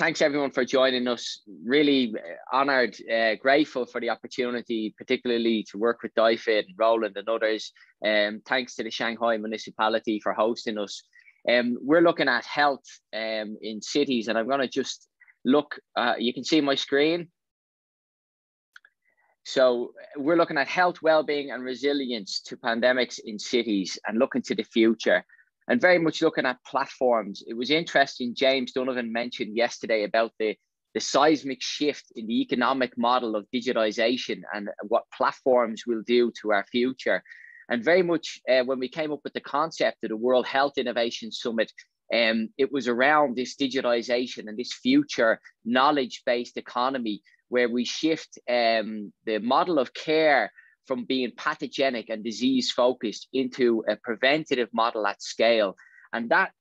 thanks everyone for joining us. Really honoured, grateful for the opportunity, particularly to work with DIFID, Roland and others. Thanks to the Shanghai municipality for hosting us. We're looking at health in cities, and I'm going to just look, you can see my screen. So we're looking at health, well-being and resilience to pandemics in cities and looking to the future, and very much looking at platforms. It was interesting, James Donovan mentioned yesterday about the seismic shift in the economic model of digitization and what platforms will do to our future. And very much when we came up with the concept of the World Health Innovation Summit, it was around this digitization and this future knowledge-based economy, where we shift the model of care from being pathogenic and disease focused into a preventative model at scale. And that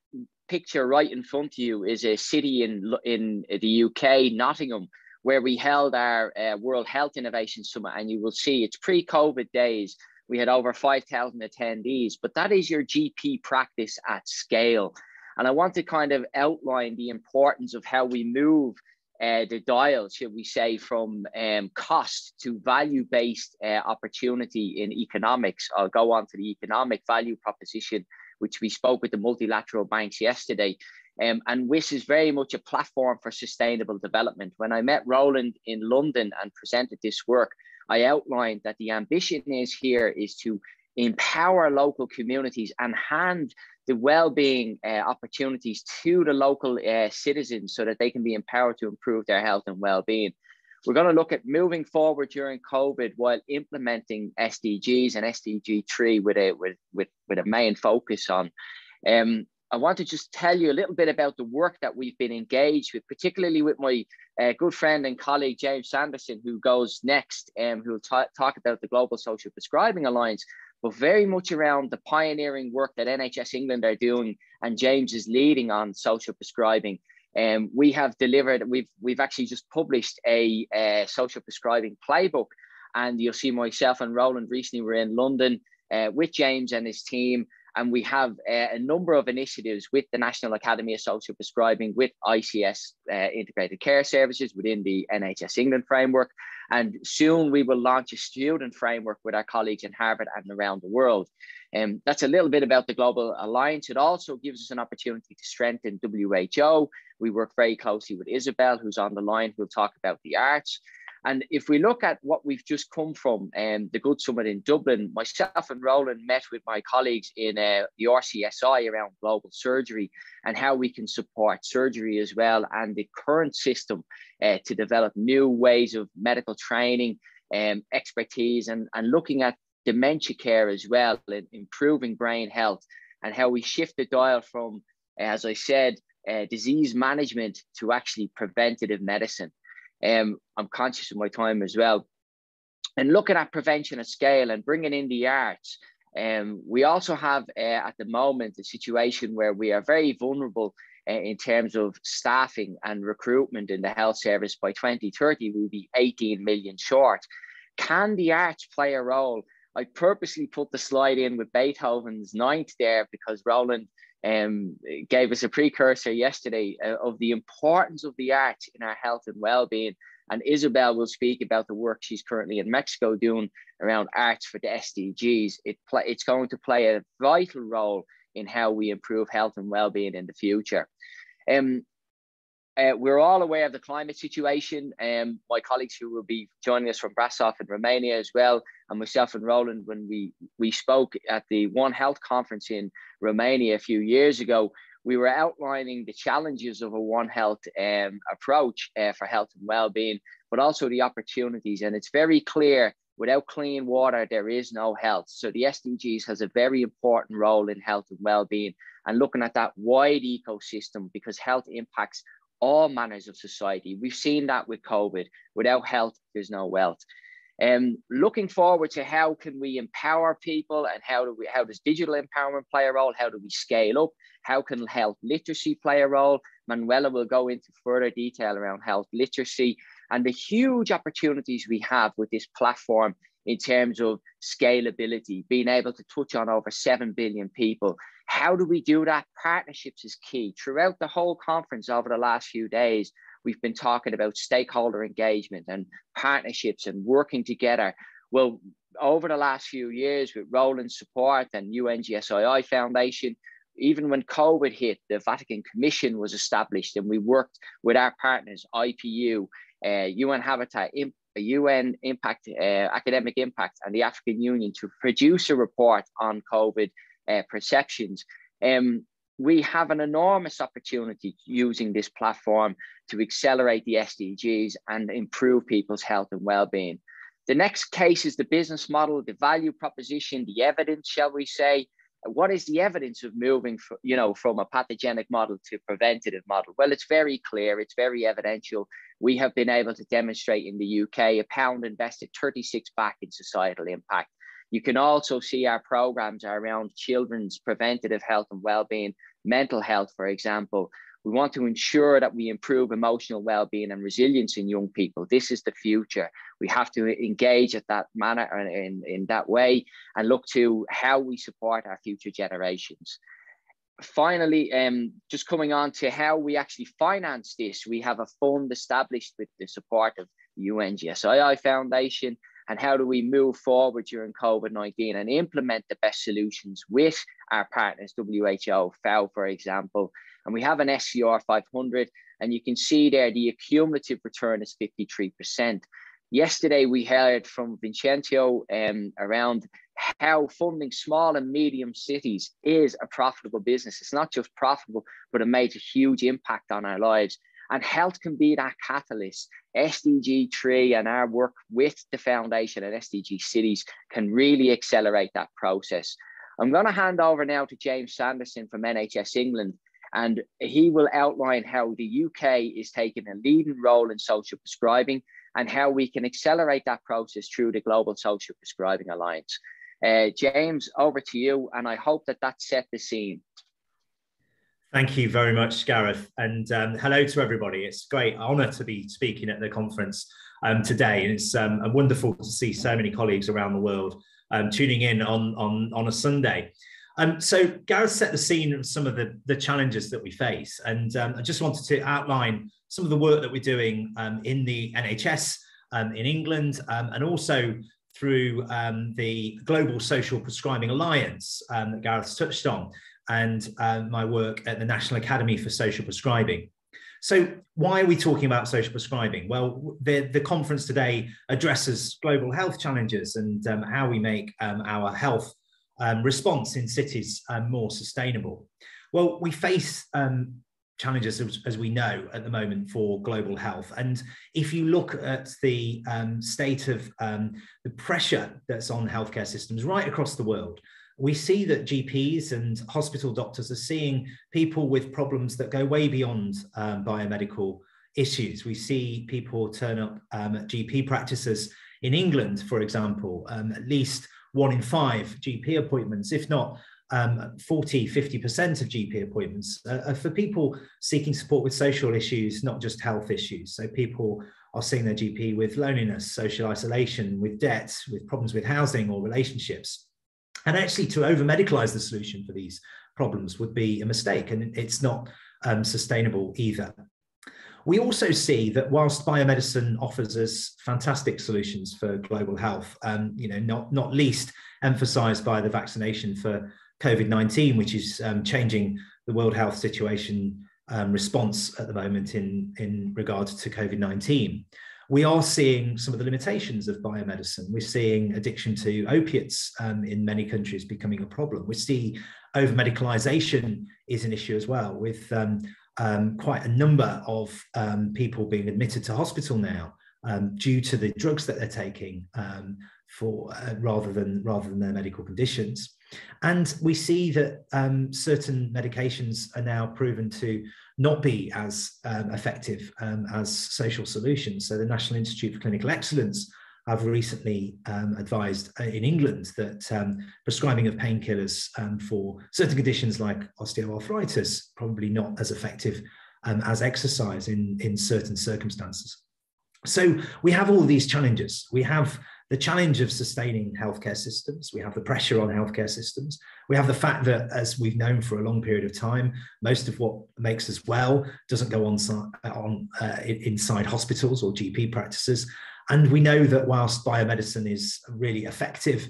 picture right in front of you is a city in the UK, Nottingham, where we held our World Health Innovation Summit. And you will see it's pre-COVID days. We had over 5,000 attendees, but that is your GP practice at scale. And I want to kind of outline the importance of how we move the dial, should we say, from cost to value-based opportunity in economics. I'll go on to the economic value proposition, which we spoke with the multilateral banks yesterday. And WIS is very much a platform for sustainable development. When I met Roland in London and presented this work, I outlined that the ambition is to empower local communities and hand the well-being opportunities to the local citizens so that they can be empowered to improve their health and well-being. We're going to look at moving forward during COVID while implementing SDGs and SDG 3 with a main focus on. I want to just tell you a little bit about the work that we've been engaged with, particularly with my good friend and colleague, James Sanderson, who goes next, who will talk about the Global Social Prescribing Alliance, but very much around the pioneering work that NHS England are doing, and James is leading on social prescribing. We have delivered, we've actually just published a social prescribing playbook, and you'll see myself and Roland recently were in London with James and his team. And we have a number of initiatives with the National Academy of Social Prescribing, with ICS Integrated Care Services within the NHS England framework. And soon we will launch a student framework with our colleagues in Harvard and around the world. That's a little bit about the Global Alliance. It also gives us an opportunity to strengthen WHO. We work very closely with Isabel, who's on the line, who'll talk about the arts. And if we look at what we've just come from, the Good Summit in Dublin, myself and Roland met with my colleagues in the RCSI around global surgery and how we can support surgery as well, and the current system to develop new ways of medical training, expertise, and looking at dementia care as well, and improving brain health, and how we shift the dial from, as I said, disease management to actually preventative medicine. I'm conscious of my time as well. And looking at prevention at scale and bringing in the arts. We also have at the moment a situation where we are very vulnerable in terms of staffing and recruitment in the health service. By 2030, we'll be 18 million short. Can the arts play a role? I purposely put the slide in with Beethoven's Ninth there because Roland gave us a precursor yesterday of the importance of the arts in our health and well-being. And Isabel will speak about the work she's currently in Mexico doing around arts for the SDGs. It's going to play a vital role in how we improve health and well-being in the future. We're all aware of the climate situation. My colleagues who will be joining us from Brasov in Romania as well, and myself and Roland, when we spoke at the One Health conference in Romania a few years ago, we were outlining the challenges of a One Health approach for health and well-being, but also the opportunities. And it's very clear, without clean water, there is no health. So the SDGs has a very important role in health and well-being, and looking at that wide ecosystem, because health impacts all manners of society. We've seen that with COVID. Without health, there's no wealth. Looking forward to how can we empower people, and how does digital empowerment play a role? How do we scale up? How can health literacy play a role? Manuela will go into further detail around health literacy and the huge opportunities we have with this platform in terms of scalability, being able to touch on over 7 billion people. How do we do that? Partnerships is key. Throughout the whole conference over the last few days, we've been talking about stakeholder engagement and partnerships and working together. Well, over the last few years with Roland's support and UNGSII Foundation, even when COVID hit, the Vatican Commission was established, and we worked with our partners, IPU, UN Habitat, UN Impact, Academic Impact, and the African Union to produce a report on COVID perceptions. We have an enormous opportunity using this platform to accelerate the SDGs and improve people's health and well-being. The next case is the business model, the value proposition, the evidence, shall we say. What is the evidence of moving from a pathogenic model to preventative model? Well, it's very clear, it's very evidential. We have been able to demonstrate in the UK, £1 invested 36 back in societal impact. You can also see our programs are around children's preventative health and well-being, mental health, for example. We want to ensure that we improve emotional well-being and resilience in young people. This is the future. We have to engage at that manner in that way and look to how we support our future generations. Finally, just coming on to how we actually finance this, we have a fund established with the support of the UNGSII Foundation. And how do we move forward during COVID-19 and implement the best solutions with our partners, WHO, FAO, for example. And we have an SCR 500, and you can see there the cumulative return is 53%. Yesterday, we heard from Vincenzo around how funding small and medium cities is a profitable business. It's not just profitable, but it makes a huge impact on our lives. And health can be that catalyst. SDG 3 and our work with the foundation and SDG cities can really accelerate that process. I'm going to hand over now to James Sanderson from NHS England, and he will outline how the UK is taking a leading role in social prescribing and how we can accelerate that process through the Global Social Prescribing Alliance. James, over to you, and I hope that set the scene. Thank you very much, Gareth, and hello to everybody. It's a great honour to be speaking at the conference today, and it's wonderful to see so many colleagues around the world tuning in on a Sunday. So Gareth set the scene of some of the challenges that we face, and I just wanted to outline some of the work that we're doing in the NHS in England, and also through the Global Social Prescribing Alliance that Gareth touched on, and my work at the National Academy for Social Prescribing. So why are we talking about social prescribing? Well, the conference today addresses global health challenges and how we make our health response in cities more sustainable. Well, we face challenges, as we know, at the moment for global health. And if you look at the state of the pressure that's on healthcare systems right across the world, we see that GPs and hospital doctors are seeing people with problems that go way beyond biomedical issues. We see people turn up at GP practices in England, for example, at least 1 in 5 GP appointments, if not 40–50% of GP appointments are for people seeking support with social issues, not just health issues. So people are seeing their GP with loneliness, social isolation, with debt, with problems with housing or relationships. And actually, to over-medicalize the solution for these problems would be a mistake, and it's not sustainable either. We also see that whilst biomedicine offers us fantastic solutions for global health, not least emphasized by the vaccination for COVID-19, which is changing the world health situation response at the moment in regards to COVID-19. We are seeing some of the limitations of biomedicine. We're seeing addiction to opiates in many countries becoming a problem. We see over-medicalization is an issue as well, with quite a number of people being admitted to hospital now due to the drugs that they're taking rather than their medical conditions. And we see that certain medications are now proven to not be as effective as social solutions. So the National Institute for Clinical Excellence have recently advised in England that prescribing of painkillers for certain conditions like osteoarthritis probably not as effective as exercise in certain circumstances. So we have all these challenges. We have the challenge of sustaining healthcare systems. We have the pressure on healthcare systems. We have the fact that, as we've known for a long period of time, most of what makes us well doesn't go inside hospitals or GP practices. And we know that whilst biomedicine is really effective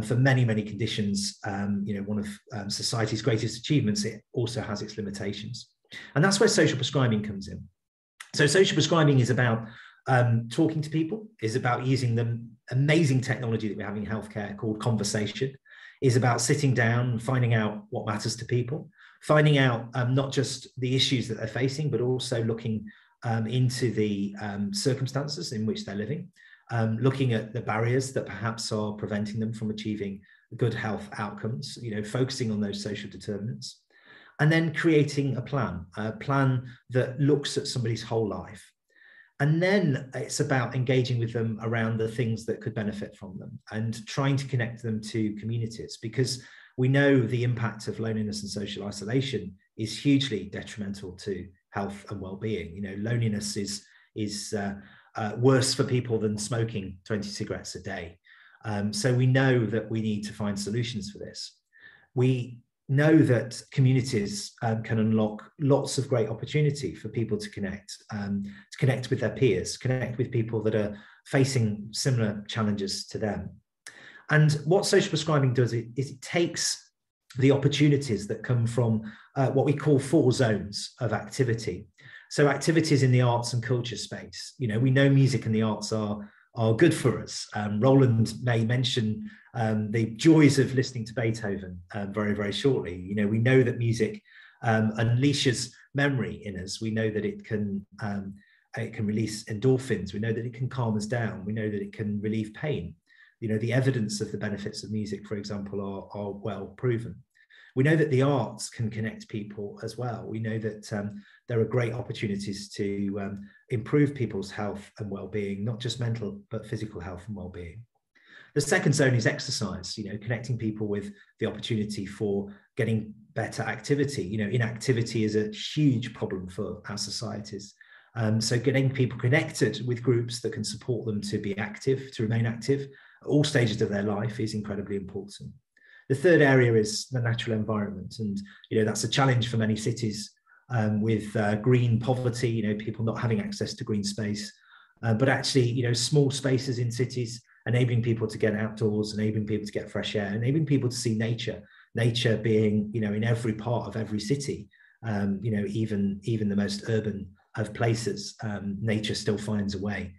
for many, many conditions, one of society's greatest achievements, it also has its limitations. And that's where social prescribing comes in. So social prescribing is about talking to people, is about using the amazing technology that we have in healthcare called conversation, is about sitting down and finding out what matters to people, finding out not just the issues that they're facing, but also looking into the circumstances in which they're living, looking at the barriers that perhaps are preventing them from achieving good health outcomes, focusing on those social determinants, and then creating a plan that looks at somebody's whole life. And then it's about engaging with them around the things that could benefit from them and trying to connect them to communities, because we know the impact of loneliness and social isolation is hugely detrimental to health and well-being. Loneliness is worse for people than smoking 20 cigarettes a day. So we know that we need to find solutions for this. We know that communities can unlock lots of great opportunity for people to connect with their peers, connect with people that are facing similar challenges to them. And what social prescribing does is it takes the opportunities that come from what we call 4 zones of activity. So activities in the arts and culture space. We know music and the arts are good for us. Roland may mention the joys of listening to Beethoven very, very shortly. We know that music unleashes memory in us. We know that it can release endorphins. We know that it can calm us down. We know that it can relieve pain. The evidence of the benefits of music, for example, are well proven. We know that the arts can connect people as well. We know that there are great opportunities to improve people's health and well-being, not just mental, but physical health and well-being. The second zone is exercise, connecting people with the opportunity for getting better activity. Inactivity is a huge problem for our societies. So getting people connected with groups that can support them to be active, to remain active at all stages of their life is incredibly important. The third area is the natural environment. And, that's a challenge for many cities with green poverty, people not having access to green space, but actually, small spaces in cities, enabling people to get outdoors, enabling people to get fresh air, enabling people to see nature being, in every part of every city, even the most urban of places, nature still finds a way.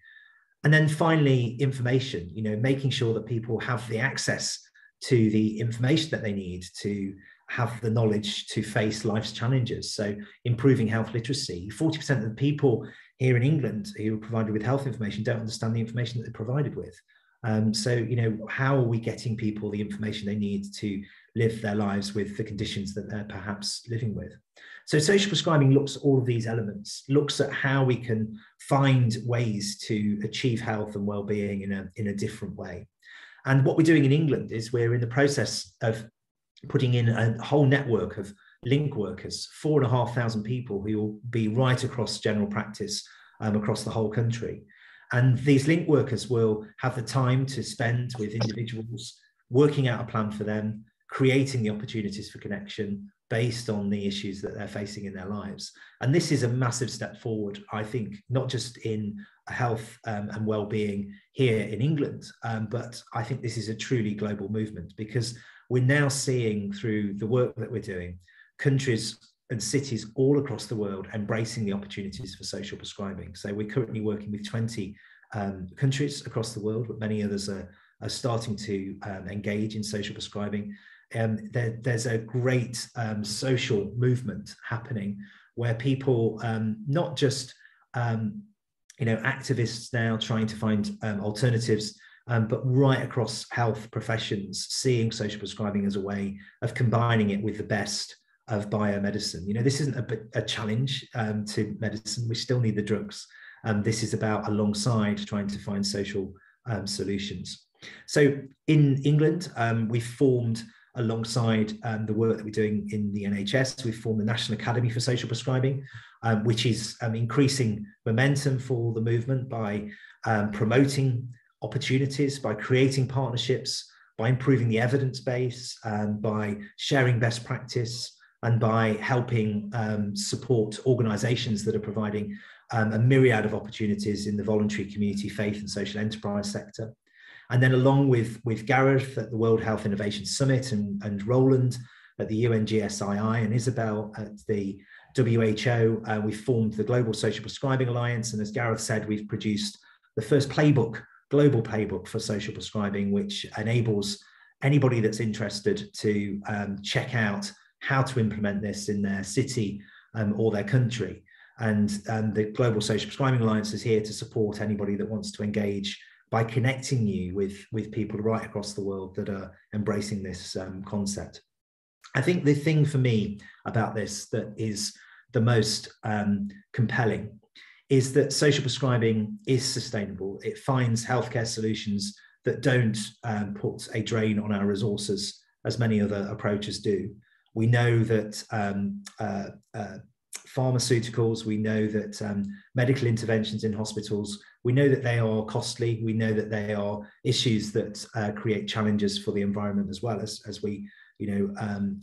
And then finally, information, making sure that people have the access to the information that they need to have the knowledge to face life's challenges. So improving health literacy. 40% of the people here in England who are provided with health information don't understand the information that they're provided with. So, how are we getting people the information they need to live their lives with the conditions that they're perhaps living with? So social prescribing looks at all of these elements, looks at how we can find ways to achieve health and well-being in a different way. And what we're doing in England is we're in the process of putting in a whole network of link workers, 4,500 people who will be right across general practice across the whole country. And these link workers will have the time to spend with individuals, working out a plan for them, creating the opportunities for connection based on the issues that they're facing in their lives. And this is a massive step forward, I think, not just in health and well-being here in England, but I think this is a truly global movement, because we're now seeing through the work that we're doing, countries and cities all across the world embracing the opportunities for social prescribing. So we're currently working with 20 countries across the world, but many others are starting to engage in social prescribing. There's a great social movement happening where people, not just activists now trying to find alternatives, but right across health professions, seeing social prescribing as a way of combining it with the best of biomedicine. This isn't a challenge to medicine. We still need the drugs. This is about alongside trying to find social solutions. So in England, we formed alongside the work that we're doing in the NHS, we've formed the National Academy for Social Prescribing, which is increasing momentum for the movement by promoting opportunities, by creating partnerships, by improving the evidence base, by sharing best practice, and by helping support organizations that are providing a myriad of opportunities in the voluntary community, faith and social enterprise sector. And then along with Gareth at the World Health Innovation Summit and Roland at the UNGSII and Isabel at the WHO, we formed the Global Social Prescribing Alliance. And as Gareth said, we've produced the first global playbook for social prescribing, which enables anybody that's interested to check out how to implement this in their city or their country. And the Global Social Prescribing Alliance is here to support anybody that wants to engage by connecting you with people right across the world that are embracing this concept. I think the thing for me about this that is the most compelling is that social prescribing is sustainable. It finds healthcare solutions that don't put a drain on our resources as many other approaches do. We know that pharmaceuticals, we know that medical interventions in hospitals, we know that they are costly. We know that they are issues that create challenges for the environment as well as we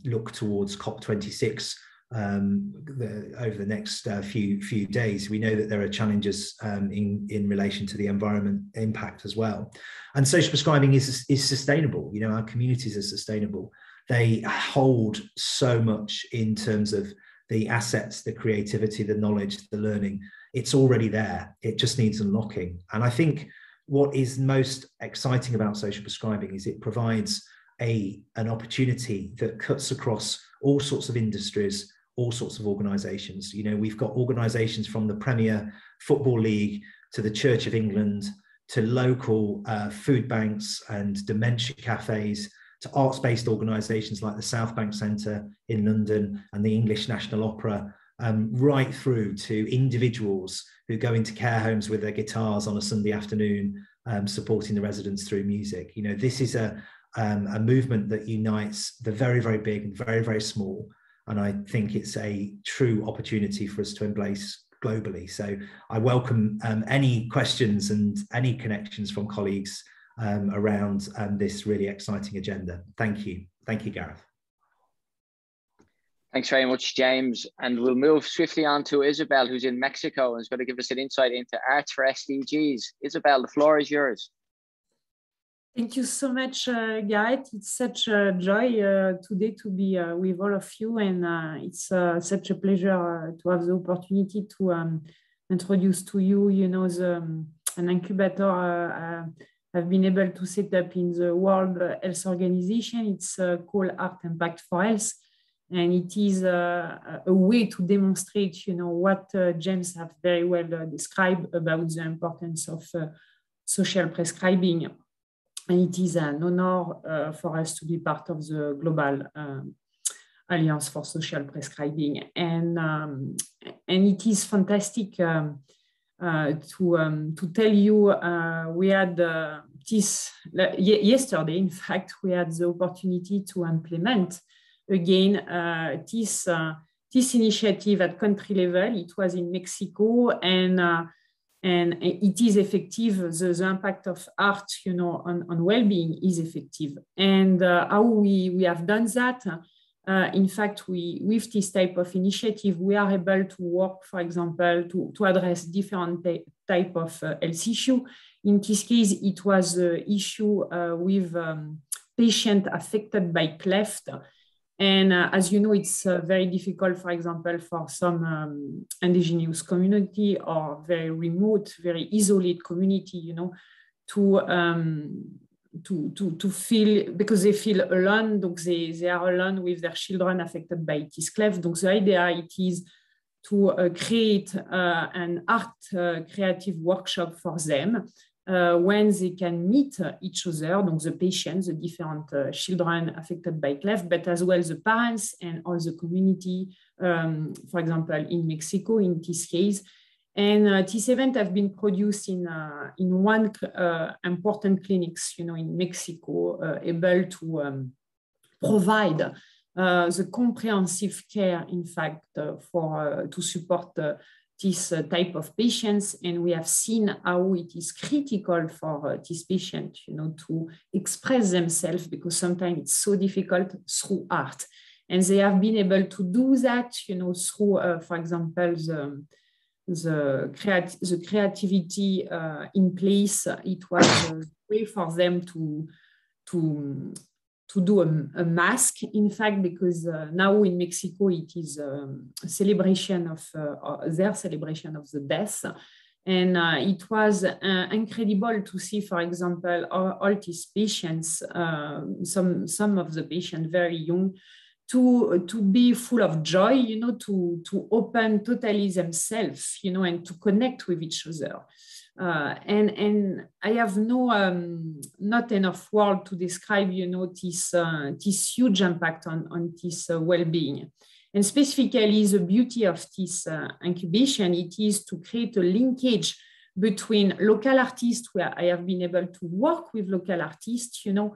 look towards COP26 over the next few days. We know that there are challenges in relation to the environment impact as well. And social prescribing is sustainable. Our communities are sustainable. They hold so much in terms of the assets, the creativity, the knowledge, the learning. It's already there. It just needs unlocking. And I think what is most exciting about social prescribing is it provides an opportunity that cuts across all sorts of industries, all sorts of organizations. We've got organizations from the Premier Football League to the Church of England to local food banks and dementia cafes, to arts-based organisations like the South Bank Centre in London and the English National Opera, right through to individuals who go into care homes with their guitars on a Sunday afternoon, supporting the residents through music. This is a movement that unites the very, very big and very, very small. And I think it's a true opportunity for us to embrace globally. So I welcome any questions and any connections from colleagues around this really exciting agenda. Thank you. Thank you, Gareth. Thanks very much, James. And we'll move swiftly on to Isabel, who's in Mexico and is going to give us an insight into Arts for SDGs. Isabel, the floor is yours. Thank you so much, Gareth. It's such a joy today to be with all of you, and it's such a pleasure to have the opportunity to introduce to you, an incubator I've been able to set up in the World Health Organization. It's called Art Impact for Health, and it is a way to demonstrate, what James have very well described about the importance of social prescribing. And it is an honor for us to be part of the Global Alliance for Social Prescribing. And it is fantastic to tell you, we had yesterday, in fact, we had the opportunity to implement again this initiative at country level. It was in Mexico, and it is effective. The impact of art, on well-being is effective. And how we have done that, in fact, with this type of initiative, we are able to work, for example, to address different type of health issue. In this case, it was the issue with patient affected by cleft. And as you know, it's very difficult, for example, for some indigenous community or very remote, very isolated community, to feel, because they feel alone, they are alone with their children affected by this cleft. So the idea it is to create an art creative workshop for them when they can meet each other, the patients, the different children affected by cleft, but as well the parents and all the community, for example, in Mexico in this case. And this event has been produced in one important clinics, in Mexico, able to provide the comprehensive care, in fact, to support this type of patients, and we have seen how it is critical for these patients, to express themselves, because sometimes it's so difficult through art. And they have been able to do that, through, for example, the creativity in place. It was a way for them to do a mask, in fact, because now in Mexico it is a celebration of their celebration of the death, and it was incredible to see, for example, all these patients, some of the patients very young, to be full of joy, to open totally themselves, and to connect with each other. And I have not enough word to describe, this huge impact on this well-being. And specifically, the beauty of this incubation, it is to create a linkage between local artists, where I have been able to work with local artists, and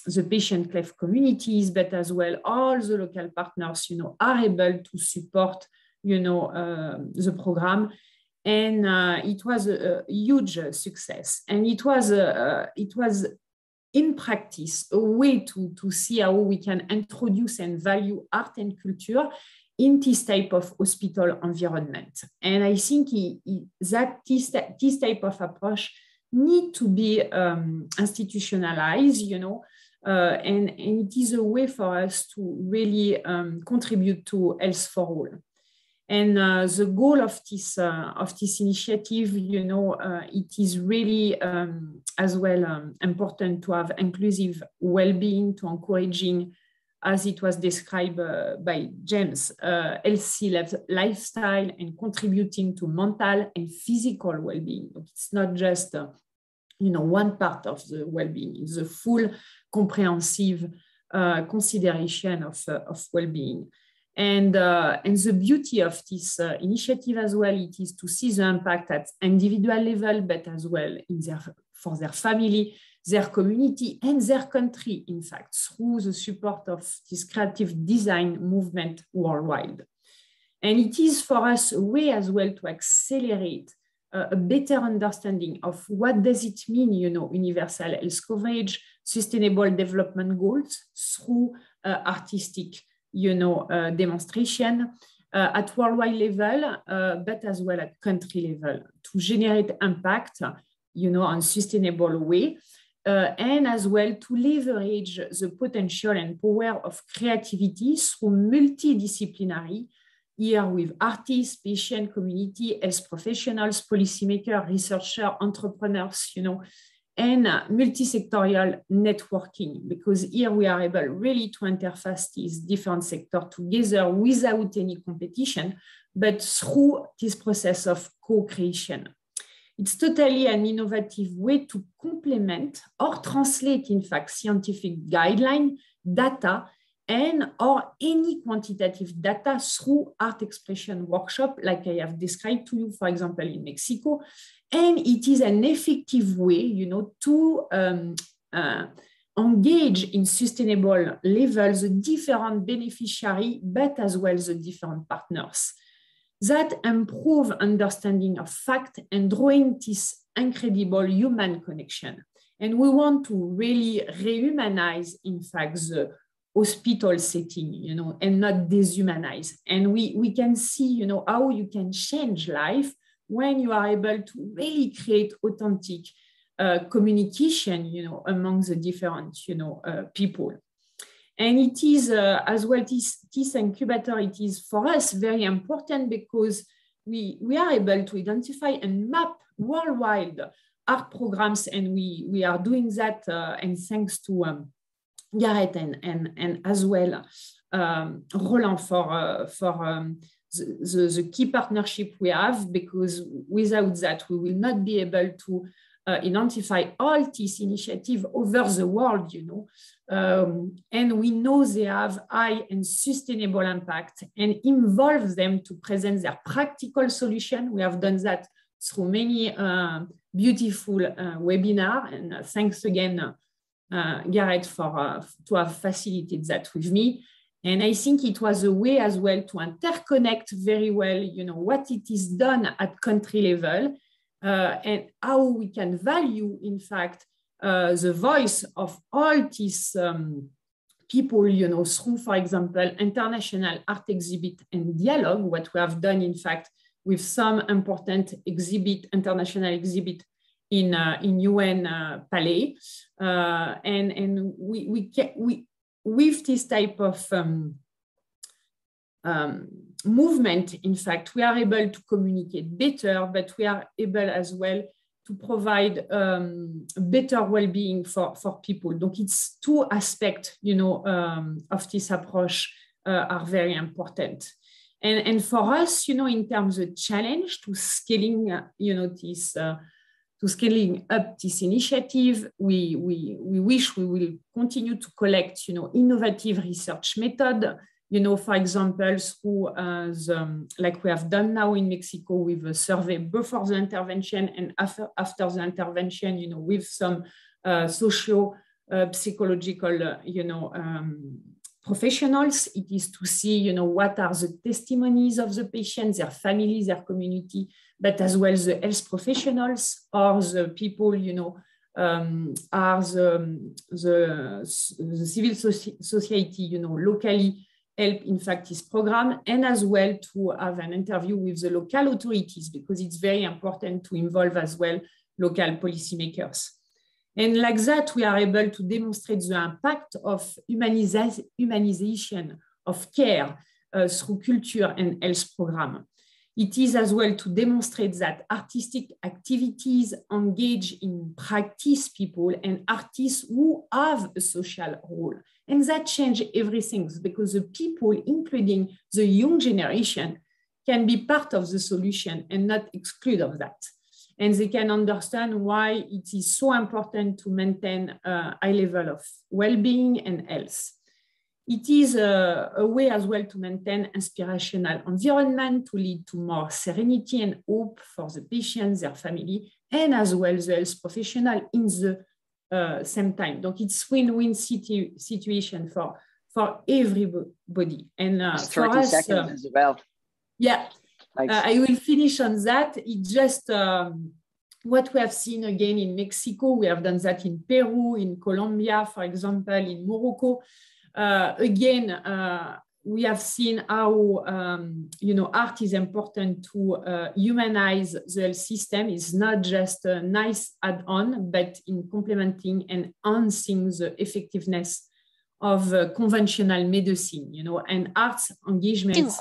the patient cleft communities, but as well all the local partners, are able to support, the program, and it was a huge success. And it was in practice a way to see how we can introduce and value art and culture in this type of hospital environment. And I think that this type of approach need to be institutionalized, and it is a way for us to really contribute to health for all. And the goal of this initiative, it is really as well important to have inclusive well-being, to encouraging, as it was described by James, healthy lifestyle, and contributing to mental and physical well-being. It's not just one part of the well-being; it's a full, comprehensive consideration of well-being. And the beauty of this initiative as well, it is to see the impact at individual level, but as well for their family, their community, and their country, in fact, through the support of this creative design movement worldwide. And it is for us a way as well to accelerate a better understanding of what does it mean, universal health coverage, sustainable development goals through artistic demonstration at worldwide level, but as well at country level, to generate impact, on sustainable way, and as well to leverage the potential and power of creativity through multidisciplinary, here with artists, patient, community, health professionals, policymakers, researchers, entrepreneurs, and multi-sectorial networking, because here we are able really to interface these different sectors together without any competition, but through this process of co-creation. It's totally an innovative way to complement or translate, in fact, scientific guideline, data, and or any quantitative data through art expression workshop, like I have described to you, for example, in Mexico. And it is an effective way, to engage in sustainable levels the different beneficiaries, but as well the different partners. That improve understanding of fact and drawing this incredible human connection. And we want to really rehumanize, in fact, the hospital setting, and not deshumanize. And we can see, how you can change life when you are able to really create authentic communication, among the different, people. And it is as well, this incubator, it is for us very important because we are able to identify and map worldwide art programs, and we are doing that, and thanks to Gareth and as well Roland for the key partnership we have, because without that we will not be able to identify all these initiatives over the world, and we know they have high and sustainable impact, and involve them to present their practical solution. We have done that through many beautiful webinars, and thanks again, Gareth, to have facilitated that with me. And I think it was a way as well to interconnect very well, what it is done at country level and how we can value, in fact, the voice of all these people, through, for example, international art exhibit and dialogue, what we have done, in fact, with some important international exhibit in UN Palais. And we with this type of movement, in fact, we are able to communicate better, but we are able as well to provide better well-being for people. Donc it's two aspects, of this approach are very important. And for us, in terms of challenge to scaling, to scaling up this initiative, we wish we will continue to collect, innovative research method, for example, through like we have done now in Mexico with a survey before the intervention and after the intervention, with some psychological, professionals. It is to see, what are the testimonies of the patients, their families, their community, but as well the health professionals or the people, are the civil society, locally help, in fact, this program, and as well to have an interview with the local authorities, because it's very important to involve as well local policymakers. And like that, we are able to demonstrate the impact of humanization of care through culture and health program. It is as well to demonstrate that artistic activities engage in practice people and artists who have a social role. And that changes everything, because the people, including the young generation, can be part of the solution and not exclude of that. And they can understand why it is so important to maintain a high level of well-being and health. It is a way as well to maintain inspirational environment, to lead to more serenity and hope for the patients, their family, and as well the health professional in the same time. Donc it's win-win situation for everybody. And 30 for us, seconds as well. Yeah. I will finish on that. It's just what we have seen again in Mexico. We have done that in Peru, in Colombia, for example, in Morocco. Again, we have seen how art is important to humanize the health system. It's not just a nice add-on, but in complementing and enhancing the effectiveness of conventional medicine, and arts engagement.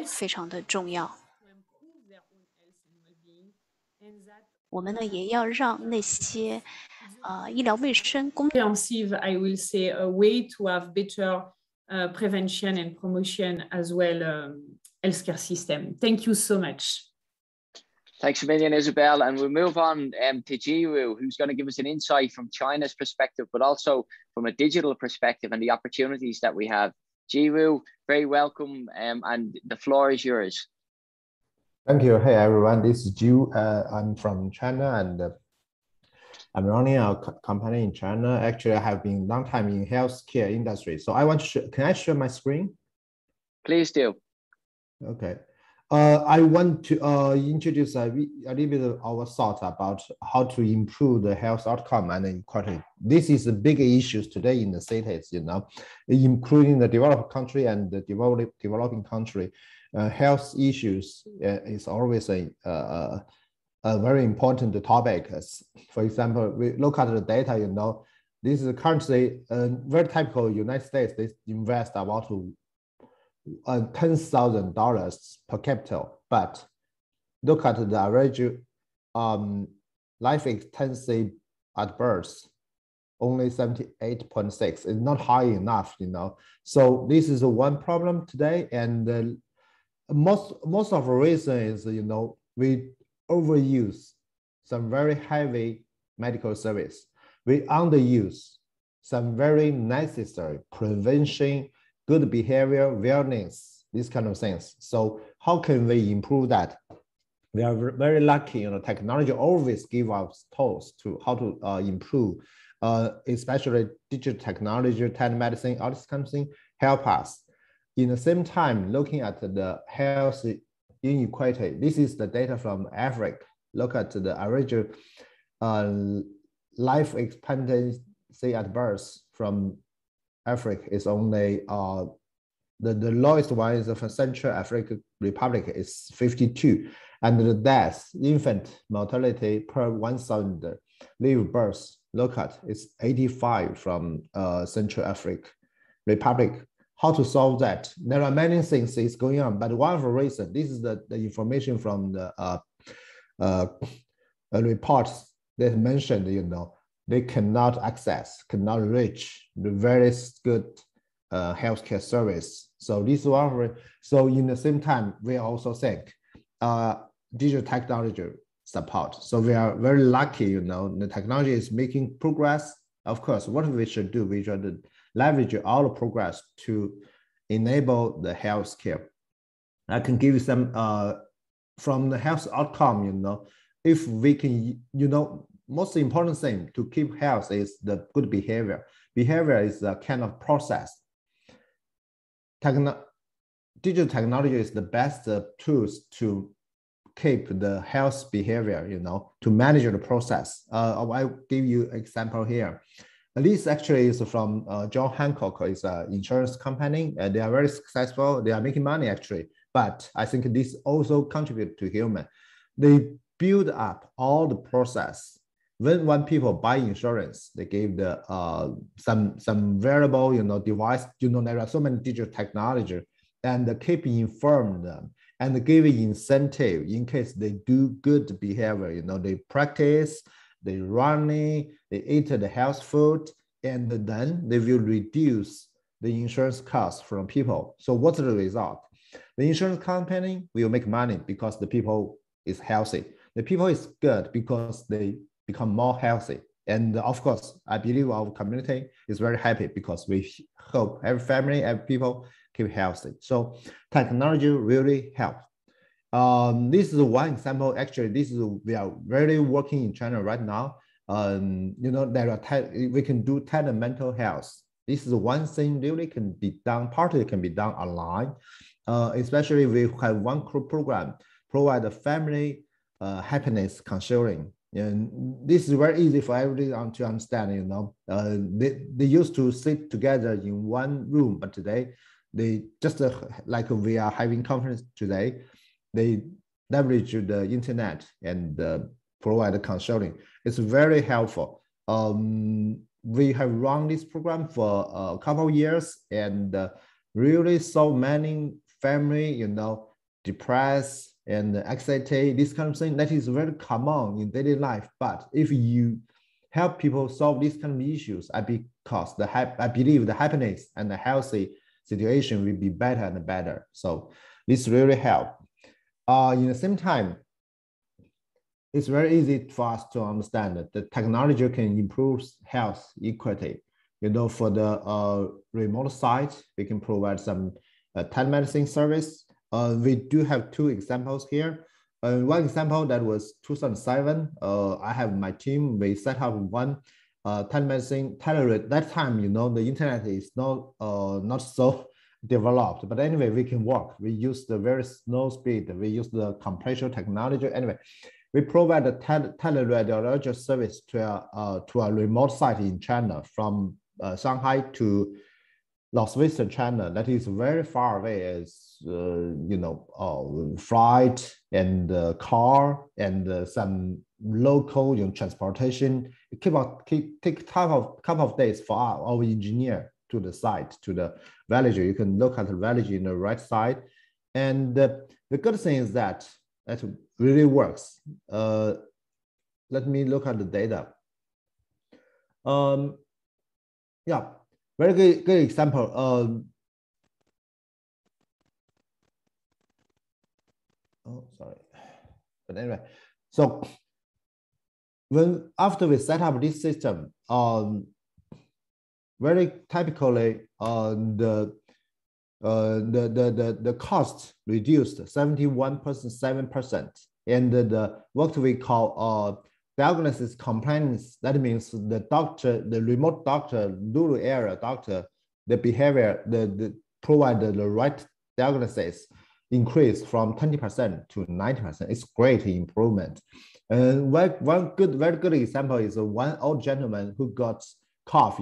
非常的重要。我们呢也要让那些医疗卫生工 I will say a way to have better prevention and promotion as well healthcare system. Thank you so much. Thanks a million, Isabel. And we'll move on to Jiwoo, who's going to give us an insight from China's perspective, but also from a digital perspective and the opportunities that we have. Jiwoo, very welcome, and the floor is yours. Thank you. Hey, everyone. This is Jiwoo. I'm from China, and I'm running a company in China. Actually, I have been a long time in healthcare industry. So I want to can I share my screen? Please do. Okay. I want to introduce a little bit of our thoughts about how to improve the health outcome and equality. This is the big issues today in the cities, including the developed country and the developing country. Health issues is always a very important topic. For example, we look at the data, this is currently very typical United States. They invest about $10,000 per capita, but look at the average life expectancy at birth, only 78.6. It's not high enough, So this is one problem today, and most of the reason is we overuse some very heavy medical service. We underuse some very necessary prevention, good behavior, wellness, these kind of things. So how can we improve that? We are very lucky, technology always gives us tools to how to improve, especially digital technology, telemedicine, all this kind of thing. help us. In the same time, looking at the health inequality, this is the data from Africa. Look at the average life expectancy at birth from Africa is only the lowest one is of Central African Republic is 52, and the death infant mortality per 1,000 live births look at it's 85 from Central African Republic. How to solve that? There are many things is going on, but one of the reasons, this is the information from the reports that mentioned, you know, they cannot access, cannot reach the very good healthcare service. So this one, so in the same time, we also think digital technology support. So we are very lucky, you know, the technology is making progress. Of course, what we should do, we should leverage all the progress to enable the healthcare. I can give you some from the health outcome, you know, if we can, you know, most important thing to keep health is the good behavior. Behavior is a kind of process. Digital technology is the best tools to keep the health behavior, you know, to manage the process. I'll give you an example here. This actually is from John Hancock, is an insurance company. They are very successful. They are making money actually, but I think this also contributes to human. They build up all the process. When people buy insurance, they give the some variable, you know, device. You know, there are so many digital technology, and keep informed them and give incentive in case they do good behavior. You know, they practice, they running, they eat the health food, and then they will reduce the insurance costs from people. So what's the result? The insurance company will make money because the people is healthy. The people is good because they become more healthy. And of course, I believe our community is very happy because we hope every family, every people keep healthy. So technology really helps. This is one example. Actually, we are really working in China right now. You know, we can do mental health. This is one thing really can be done. Partly can be done online. Especially we have one program provide a family happiness counseling. And this is very easy for everyone to understand. You know, they used to sit together in one room, but today they just like we are having conference today. They leverage the internet and provide counseling. It's very helpful. We have run this program for a couple of years and really so many family, you know, depressed and anxiety, this kind of thing that is very common in daily life. But if you help people solve these kind of issues, I believe the happiness and the healthy situation will be better and better. So this really helps. In the same time, it's very easy for us to understand that the technology can improve health equity. You know, for the remote site, we can provide some telemedicine service. We do have two examples here. One example that was 2007. I have my team. We set up one telemedicine. That time, you know, the internet is not so developed. But anyway, we can work. We use the very slow speed. We use the compression technology. Anyway, we provide a teleradiology service to a remote site in China from Shanghai to Las Vegas, China. That is very far away as, you know, flight and car and some local, you know, transportation. It take couple of days for our engineer to the site, to the village. You can look at the village in the right side. And the good thing is that it really works. Let me look at the data. Yeah, very good example. Oh, sorry. But anyway, so after we set up this system, very typically the cost reduced 71.7%, and what we call diagnosis compliance. That means the doctor, the remote doctor, rural area doctor, the behavior, the provide the right diagnosis increased from 20% to 90%. It's great improvement. And one very good example is one old gentleman who got cough,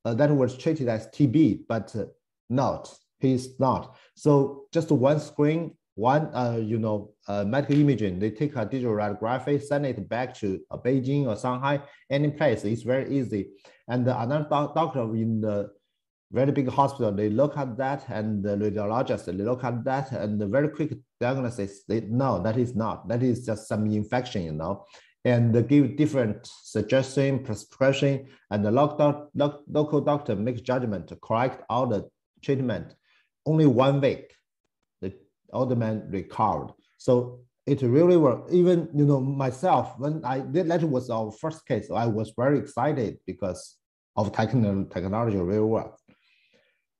that was treated as TB, but he's not. So just one screen, one medical imaging, they take a digital radiography, send it back to Beijing or Shanghai, any place. It's very easy. And another doctor in the very big hospital, they look at that, and the radiologist, they look at that, and the very quick diagnosis, no, that is not. That is just some infection, and they give different suggestion, prescription, and the local doctor makes judgment to correct all the treatment. Only 1 week, the older man recovered. So it really worked. Even, myself, when that was our first case, I was very excited because of technology really worked.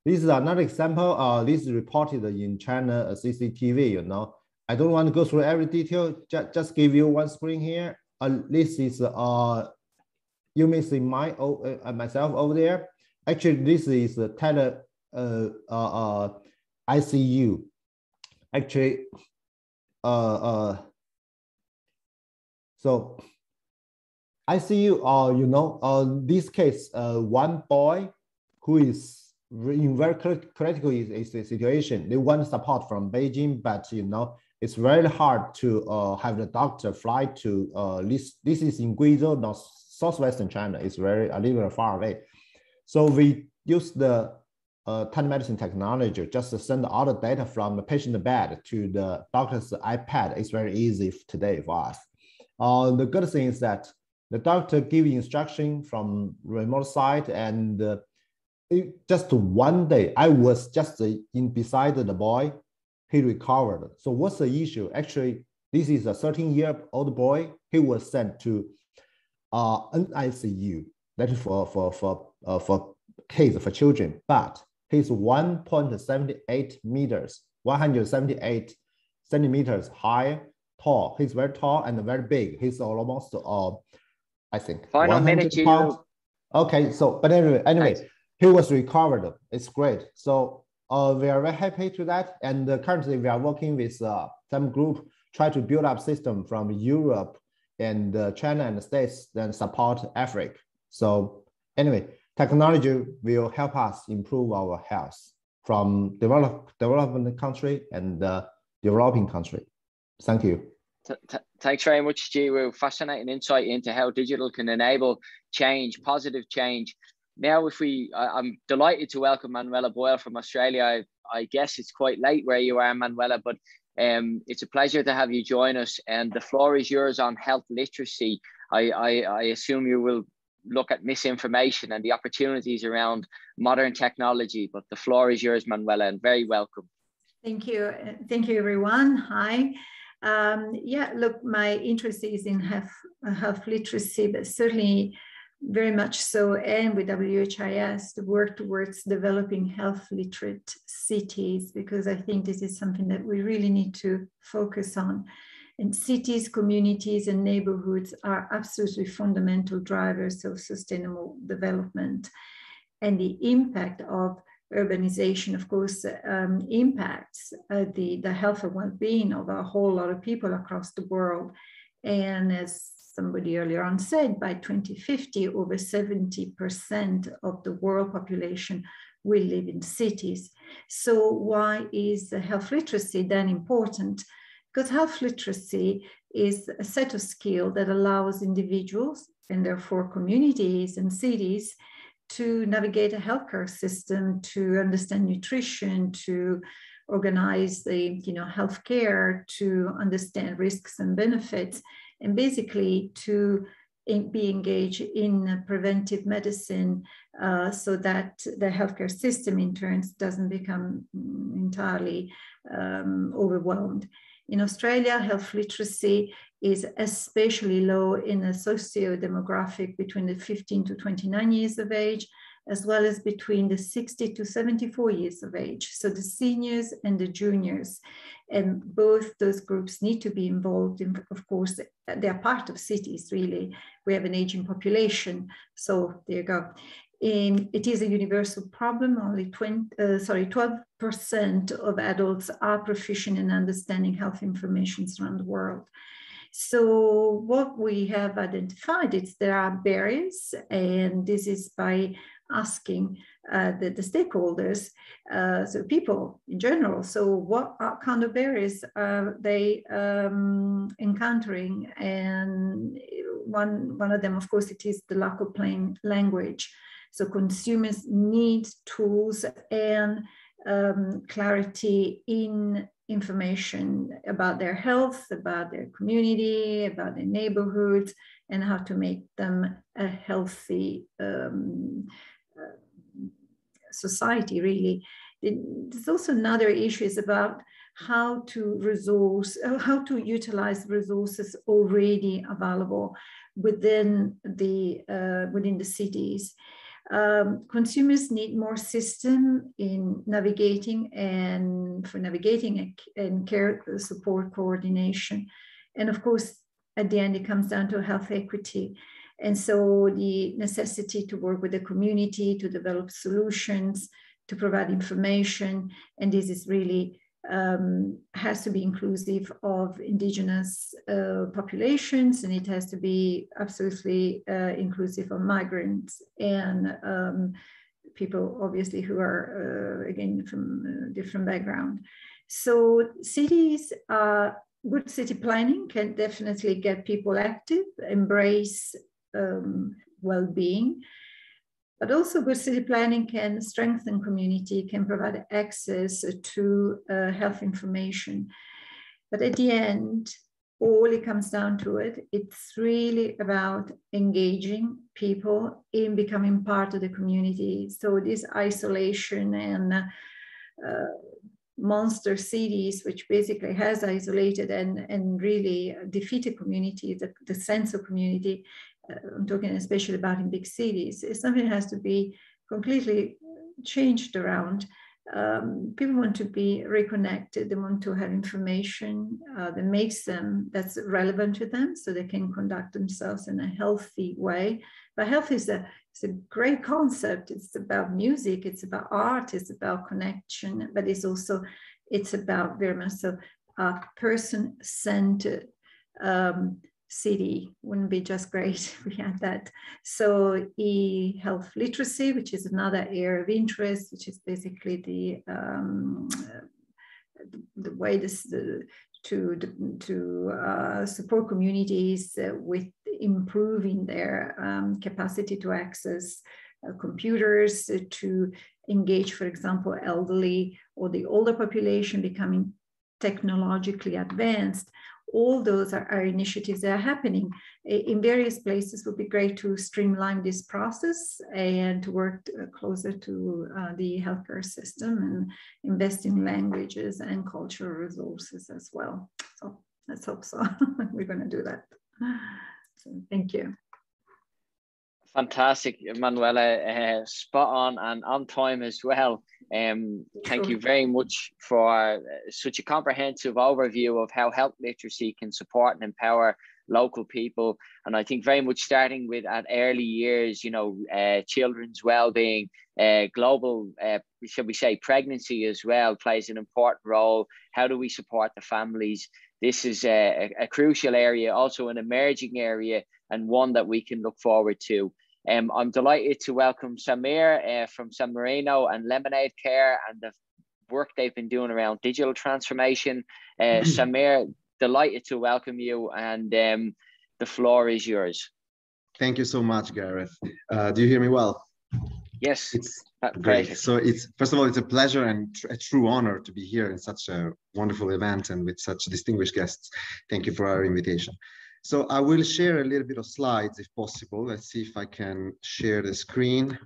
This is another example. This is reported in China CCTV. I don't want to go through every detail. Just give you one screen here. This is you may see myself over there. Actually, this is ICU. Actually, so ICU. This case, one boy who is in very critical situation. They want support from Beijing, but it's very hard to have the doctor fly to this is in Guizhou, southwestern China. It's a little far away. So we use the telemedicine technology just to send all the data from the patient bed to the doctor's iPad. It's very easy today for us. The good thing is that the doctor gives instruction from remote site, and just one day, I was just beside the boy, he recovered. So what's the issue? Actually, this is a 13-year-old boy. He was sent to an ICU. That is for kids, for children. But he's 1.78 meters, 178 centimeters high, tall. He's very tall and very big. He's almost, I think, final 100 minute, pounds. Okay, so, but anyway. Thanks. He was recovered. It's great. So we are very happy to that. And currently we are working with some group, try to build up system from Europe and China and the States, then support Africa. So anyway, technology will help us improve our health from developing country and developing country. Thank you. Thanks very much, Jiwoo. Fascinating insight into how digital can enable change, positive change. Now, I'm delighted to welcome Manuela Boyle from Australia. I guess it's quite late where you are, Manuela, but it's a pleasure to have you join us. And the floor is yours on health literacy. I assume you will look at misinformation and the opportunities around modern technology, but the floor is yours, Manuela, and very welcome. Thank you. Thank you, everyone. Hi. Yeah, look, my interest is in health literacy, but certainly very much so, and with WHIS, to work towards developing health literate cities, because I think this is something that we really need to focus on. And cities, communities, and neighborhoods are absolutely fundamental drivers of sustainable development. And the impact of urbanization, of course, impacts the health and well-being of a whole lot of people across the world. And as somebody earlier on said, by 2050, over 70% of the world population will live in cities. So why is health literacy then important? Because health literacy is a set of skills that allows individuals, and therefore communities and cities, to navigate a healthcare system, to understand nutrition, to organize the healthcare, to understand risks and benefits, and basically to be engaged in preventive medicine so that the healthcare system in turn doesn't become entirely overwhelmed. In Australia, health literacy is especially low in a socio-demographic between the 15 to 29 years of age, as well as between the 60 to 74 years of age. So the seniors and the juniors, and both those groups need to be involved in, of course, they're part of cities, really. We have an aging population, so there you go. It is a universal problem. Only 12% of adults are proficient in understanding health information around the world. So what we have identified is there are barriers, and this is by asking the stakeholders, so people in general, so what kind of barriers are they encountering? And one of them, of course, it is the lack of plain language. So consumers need tools and clarity in information about their health, about their community, about their neighborhoods, and how to make them a healthy society, really. There's also another issue is about how to utilize resources already available within the cities. Consumers need more system in navigating and care support coordination. And of course, at the end, it comes down to health equity. And so the necessity to work with the community, to develop solutions, to provide information. And this is really has to be inclusive of indigenous populations, and it has to be absolutely inclusive of migrants and people obviously who are again from different background. So cities, good city planning can definitely get people active, embrace well-being. But also good city planning can strengthen community, can provide access to health information. But at the end, all it comes down to it's really about engaging people in becoming part of the community. So this isolation and monster cities, which basically has isolated and really defeated community, the sense of community, I'm talking especially about in big cities, it's something that has to be completely changed around. People want to be reconnected. They want to have information that makes them, that's relevant to them, so they can conduct themselves in a healthy way. But health is a great concept. It's about music, it's about art, it's about connection, but it's about very much so a person-centered city. Wouldn't be just great if we had that. So e-health literacy, which is another area of interest, which is basically the way to support communities with improving their capacity to access computers, to engage, for example, elderly or the older population becoming technologically advanced. All those are initiatives that are happening in various places. It would be great to streamline this process and to work closer to the healthcare system and invest in languages and cultural resources as well. So let's hope so. We're going to do that. So thank you. Fantastic, Manuela, spot on and on time as well. Thank you very much for such a comprehensive overview of how health literacy can support and empower local people. And I think very much starting with at early years, children's well-being, global, shall we say, pregnancy as well plays an important role. How do we support the families? This is a crucial area, also an emerging area, and one that we can look forward to. I'm delighted to welcome Samir from San Marino and Lemonade Care and the work they've been doing around digital transformation. Samir, delighted to welcome you, and the floor is yours. Thank you so much, Gareth. Do you hear me well? Yes. It's great. So first of all, it's a pleasure and a true honor to be here in such a wonderful event and with such distinguished guests. Thank you for our invitation. So I will share a little bit of slides if possible. Let's see if I can share the screen.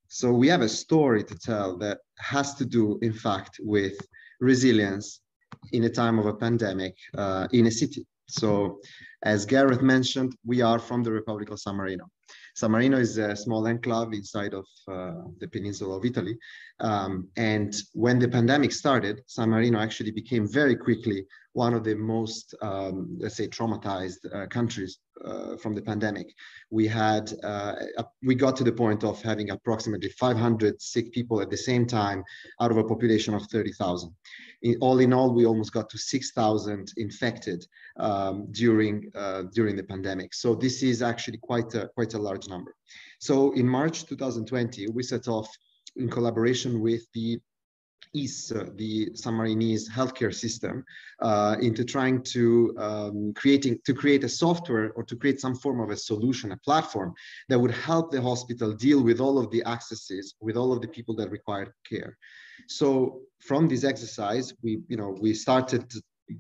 So we have a story to tell that has to do, in fact, with resilience in a time of a pandemic in a city. So As Gareth mentioned, we are from the Republic of San Marino. San Marino is a small enclave inside of the peninsula of Italy. And when the pandemic started, San Marino actually became very quickly one of the most, let's say, traumatized countries from the pandemic. We got to the point of having approximately 500 sick people at the same time out of a population of 30,000. All in all, we almost got to 6,000 infected during the pandemic. So this is actually quite a large number. So in March 2020, we set off in collaboration with the San Marinese healthcare system into trying to create a software or to create some form of a solution, a platform that would help the hospital deal with all of the accesses, with all of the people that required care. So from this exercise, we started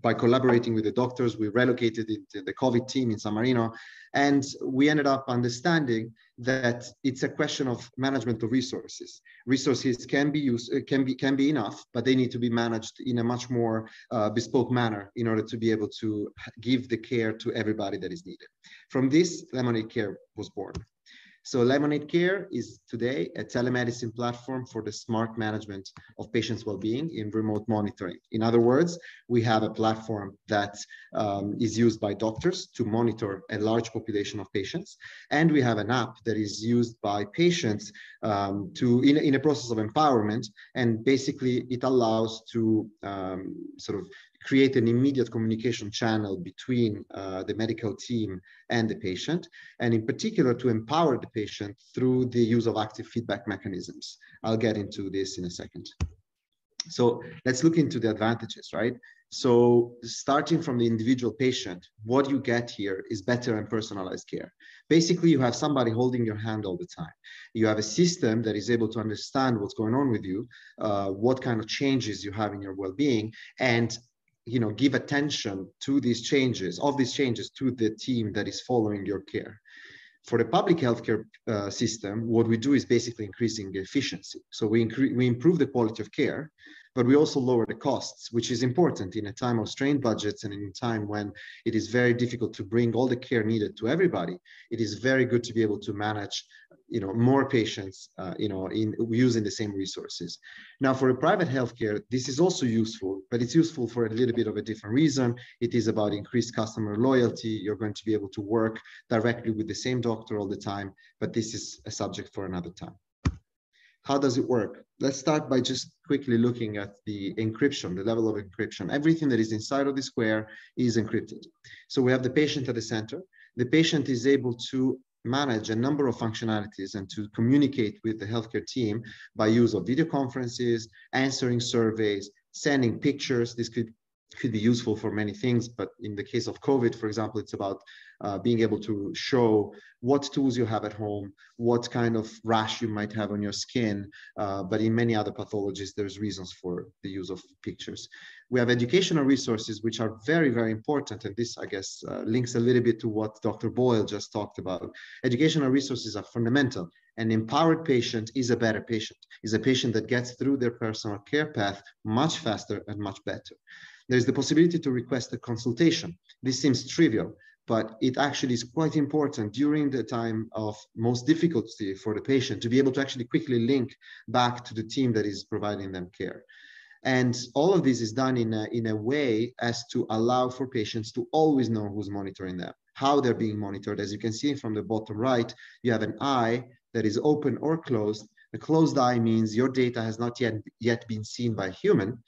by collaborating with the doctors. We relocated into the COVID team in San Marino, and we ended up understanding that it's a question of management of resources. Resources can be enough, but they need to be managed in a much more bespoke manner in order to be able to give the care to everybody that is needed. From this, Laminate Care was born. So Laminate Care is today a telemedicine platform for the smart management of patients' well-being in remote monitoring. In other words, we have a platform that is used by doctors to monitor a large population of patients. And we have an app that is used by patients in a process of empowerment. And basically, it allows to sort of create an immediate communication channel between the medical team and the patient, and in particular to empower the patient through the use of active feedback mechanisms. I'll get into this in a second. So let's look into the advantages, right? So starting from the individual patient, what you get here is better and personalized care. Basically, you have somebody holding your hand all the time. You have a system that is able to understand what's going on with you, what kind of changes you have in your well-being, and give attention to these changes to the team that is following your care. For the public healthcare system, what we do is basically increasing the efficiency. So we improve the quality of care, but we also lower the costs, which is important in a time of strained budgets and in a time when it is very difficult to bring all the care needed to everybody. It is very good to be able to manage more patients, in using the same resources. Now, for a private healthcare, this is also useful, but it's useful for a little bit of a different reason. It is about increased customer loyalty. You're going to be able to work directly with the same doctor all the time, but this is a subject for another time. How does it work? Let's start by just quickly looking at the encryption, the level of encryption. Everything that is inside of the square is encrypted. So we have the patient at the center. The patient is able to manage a number of functionalities and to communicate with the healthcare team by use of video conferences, answering surveys, sending pictures. This could be useful for many things, but in the case of COVID, for example, it's about being able to show what tools you have at home, what kind of rash you might have on your skin, but in many other pathologies, there's reasons for the use of pictures. We have educational resources, which are very, very important, and this, I guess, links a little bit to what Dr. Boyle just talked about. Educational resources are fundamental. An empowered patient is a better patient, is a patient that gets through their personal care path much faster and much better. There's the possibility to request a consultation. This seems trivial, but it actually is quite important during the time of most difficulty for the patient to be able to actually quickly link back to the team that is providing them care. And all of this is done in a way as to allow for patients to always know who's monitoring them, how they're being monitored. As you can see from the bottom right, you have an eye that is open or closed. A closed eye means your data has not yet been seen by a human.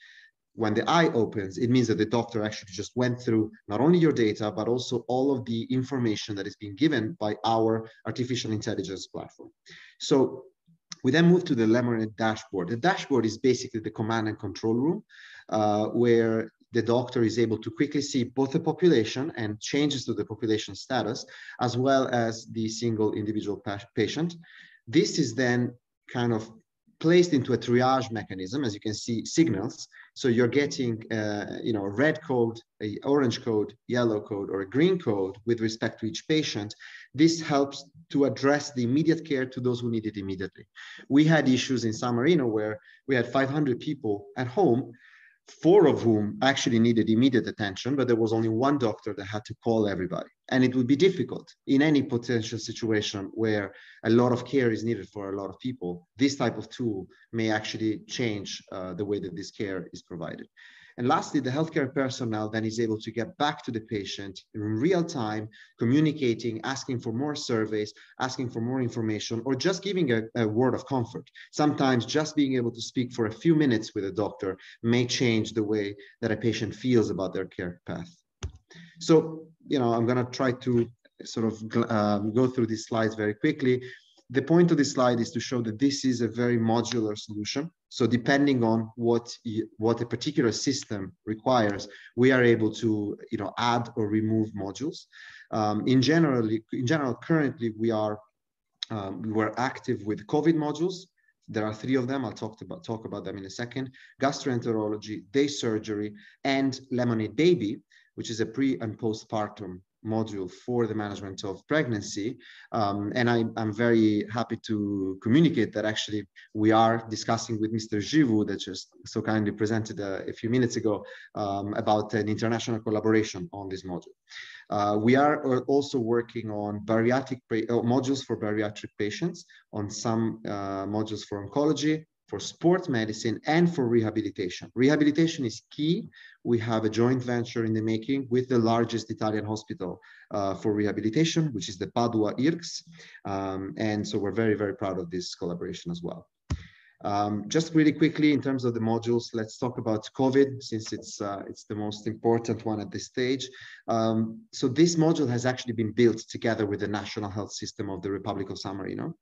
When the eye opens, it means that the doctor actually just went through not only your data, but also all of the information that is being given by our artificial intelligence platform. So we then move to the Laminate Dashboard. The dashboard is basically the command and control room where the doctor is able to quickly see both the population and changes to the population status, as well as the single individual patient. This is then kind of placed into a triage mechanism, as you can see, signals. So you're getting a red code, an orange code, yellow code, or a green code with respect to each patient. This helps to address the immediate care to those who need it immediately. We had issues in San Marino where we had 500 people at home 4 of whom actually needed immediate attention, but there was only 1 doctor that had to call everybody. And it would be difficult in any potential situation where a lot of care is needed for a lot of people. This type of tool may actually change the way that this care is provided. And lastly, the healthcare personnel then is able to get back to the patient in real time, communicating, asking for more surveys, asking for more information, or just giving a word of comfort. Sometimes just being able to speak for a few minutes with a doctor may change the way that a patient feels about their care path. So, I'm going to try to sort of go through these slides very quickly. The point of this slide is to show that this is a very modular solution. So depending on what a particular system requires, we are able to add or remove modules. In general, currently we were active with COVID modules. There are 3 of them. I'll talk about them in a second. Gastroenterology, day surgery, and Laminate Baby, which is a pre and postpartum module for the management of pregnancy. And I'm very happy to communicate that actually we are discussing with Mr. Givu, that just so kindly presented a few minutes ago, about an international collaboration on this module. We are also working on bariatric modules for bariatric patients, on some modules for oncology, for sports medicine, and for rehabilitation. Rehabilitation is key. We have a joint venture in the making with the largest Italian hospital for rehabilitation, which is the Padua IRCS. And so we're very, very proud of this collaboration as well. Just really quickly, in terms of the modules, let's talk about COVID, since it's the most important one at this stage. So this module has actually been built together with the National Health System of the Republic of San Marino.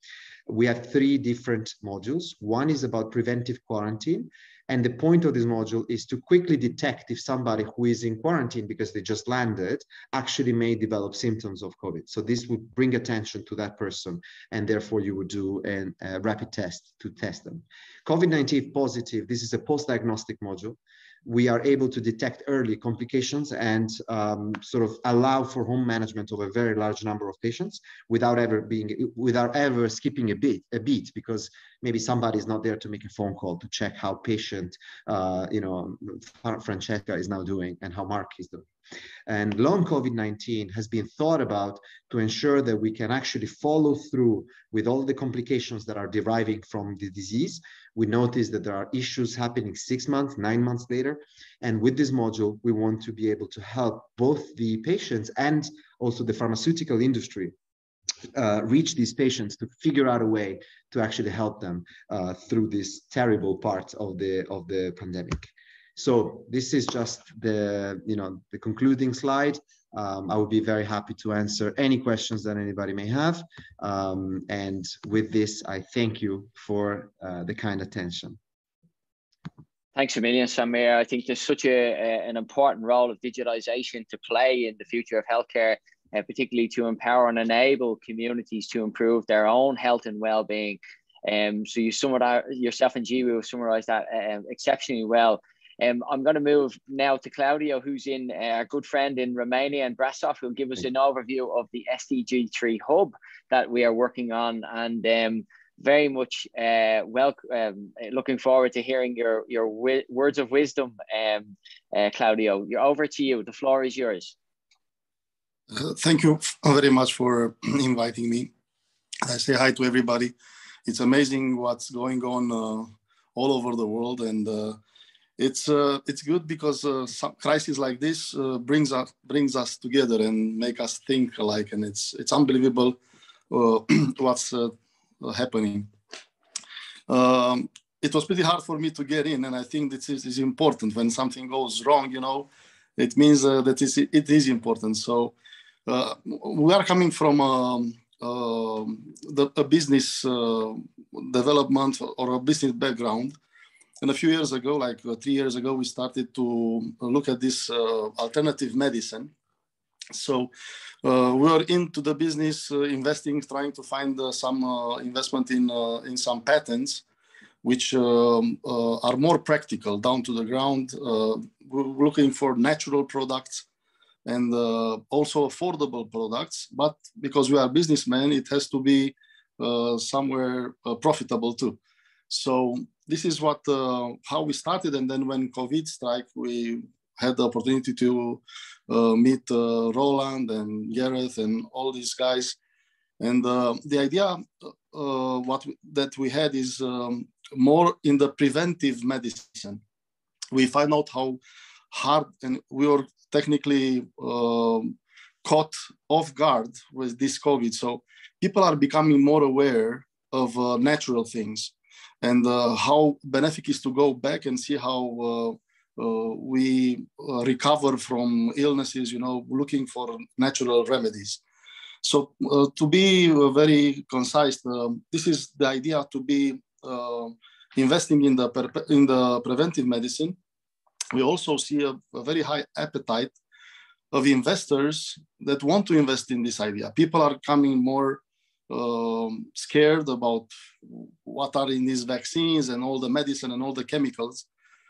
We have 3 different modules. One is about preventive quarantine. And the point of this module is to quickly detect if somebody who is in quarantine because they just landed actually may develop symptoms of COVID. So this would bring attention to that person, and therefore you would do a rapid test to test them. COVID-19 positive, this is a post-diagnostic module. We are able to detect early complications and sort of allow for home management of a very large number of patients without ever skipping a beat, because maybe somebody is not there to make a phone call to check how patient, Francesca is now doing and how Mark is doing. And long COVID-19 has been thought about to ensure that we can actually follow through with all the complications that are deriving from the disease. We notice that there are issues happening 6 months, 9 months later. And with this module, we want to be able to help both the patients and also the pharmaceutical industry reach these patients to figure out a way to actually help them through this terrible part of the pandemic. So this is just the concluding slide. I would be very happy to answer any questions that anybody may have. And with this, I thank you for the kind attention. Thanks a million, Samir. I think there's such an important role of digitalization to play in the future of healthcare, particularly to empower and enable communities to improve their own health and well-being. So you yourself and Givu summarized that exceptionally well. I'm going to move now to Claudio, who's our good friend in Romania and Brasov, who'll give us an overview of the SDG 3 hub that we are working on, and very much looking forward to hearing your words of wisdom, Claudio. Over to you. The floor is yours. Thank you very much for inviting me. I say hi to everybody. It's amazing what's going on all over the world, and it's good because some crises like this brings us together and make us think alike, and it's unbelievable what's happening. It was pretty hard for me to get in, and I think this is important. When something goes wrong, it means that it is important. So we are coming from a business development or a business background. And a few years ago, like 3 years ago, we started to look at this alternative medicine. So we were into the business, investing, trying to find some investment in some patents, which are more practical, down to the ground. We're looking for natural products and also affordable products. But because we are businessmen, it has to be somewhere profitable too. So this is what how we started. And then when COVID struck, we had the opportunity to meet Roland and Gareth and all these guys. And the idea that we had is more in the preventive medicine. We find out how hard, and we were technically caught off guard with this COVID. So people are becoming more aware of natural things, and how beneficial is to go back and see how we recover from illnesses, you know, looking for natural remedies. So to be very concise, this is the idea, to be investing in the preventive medicine. We also see a very high appetite of investors that want to invest in this idea. People are coming more scared about what are in these vaccines and all the medicine and all the chemicals.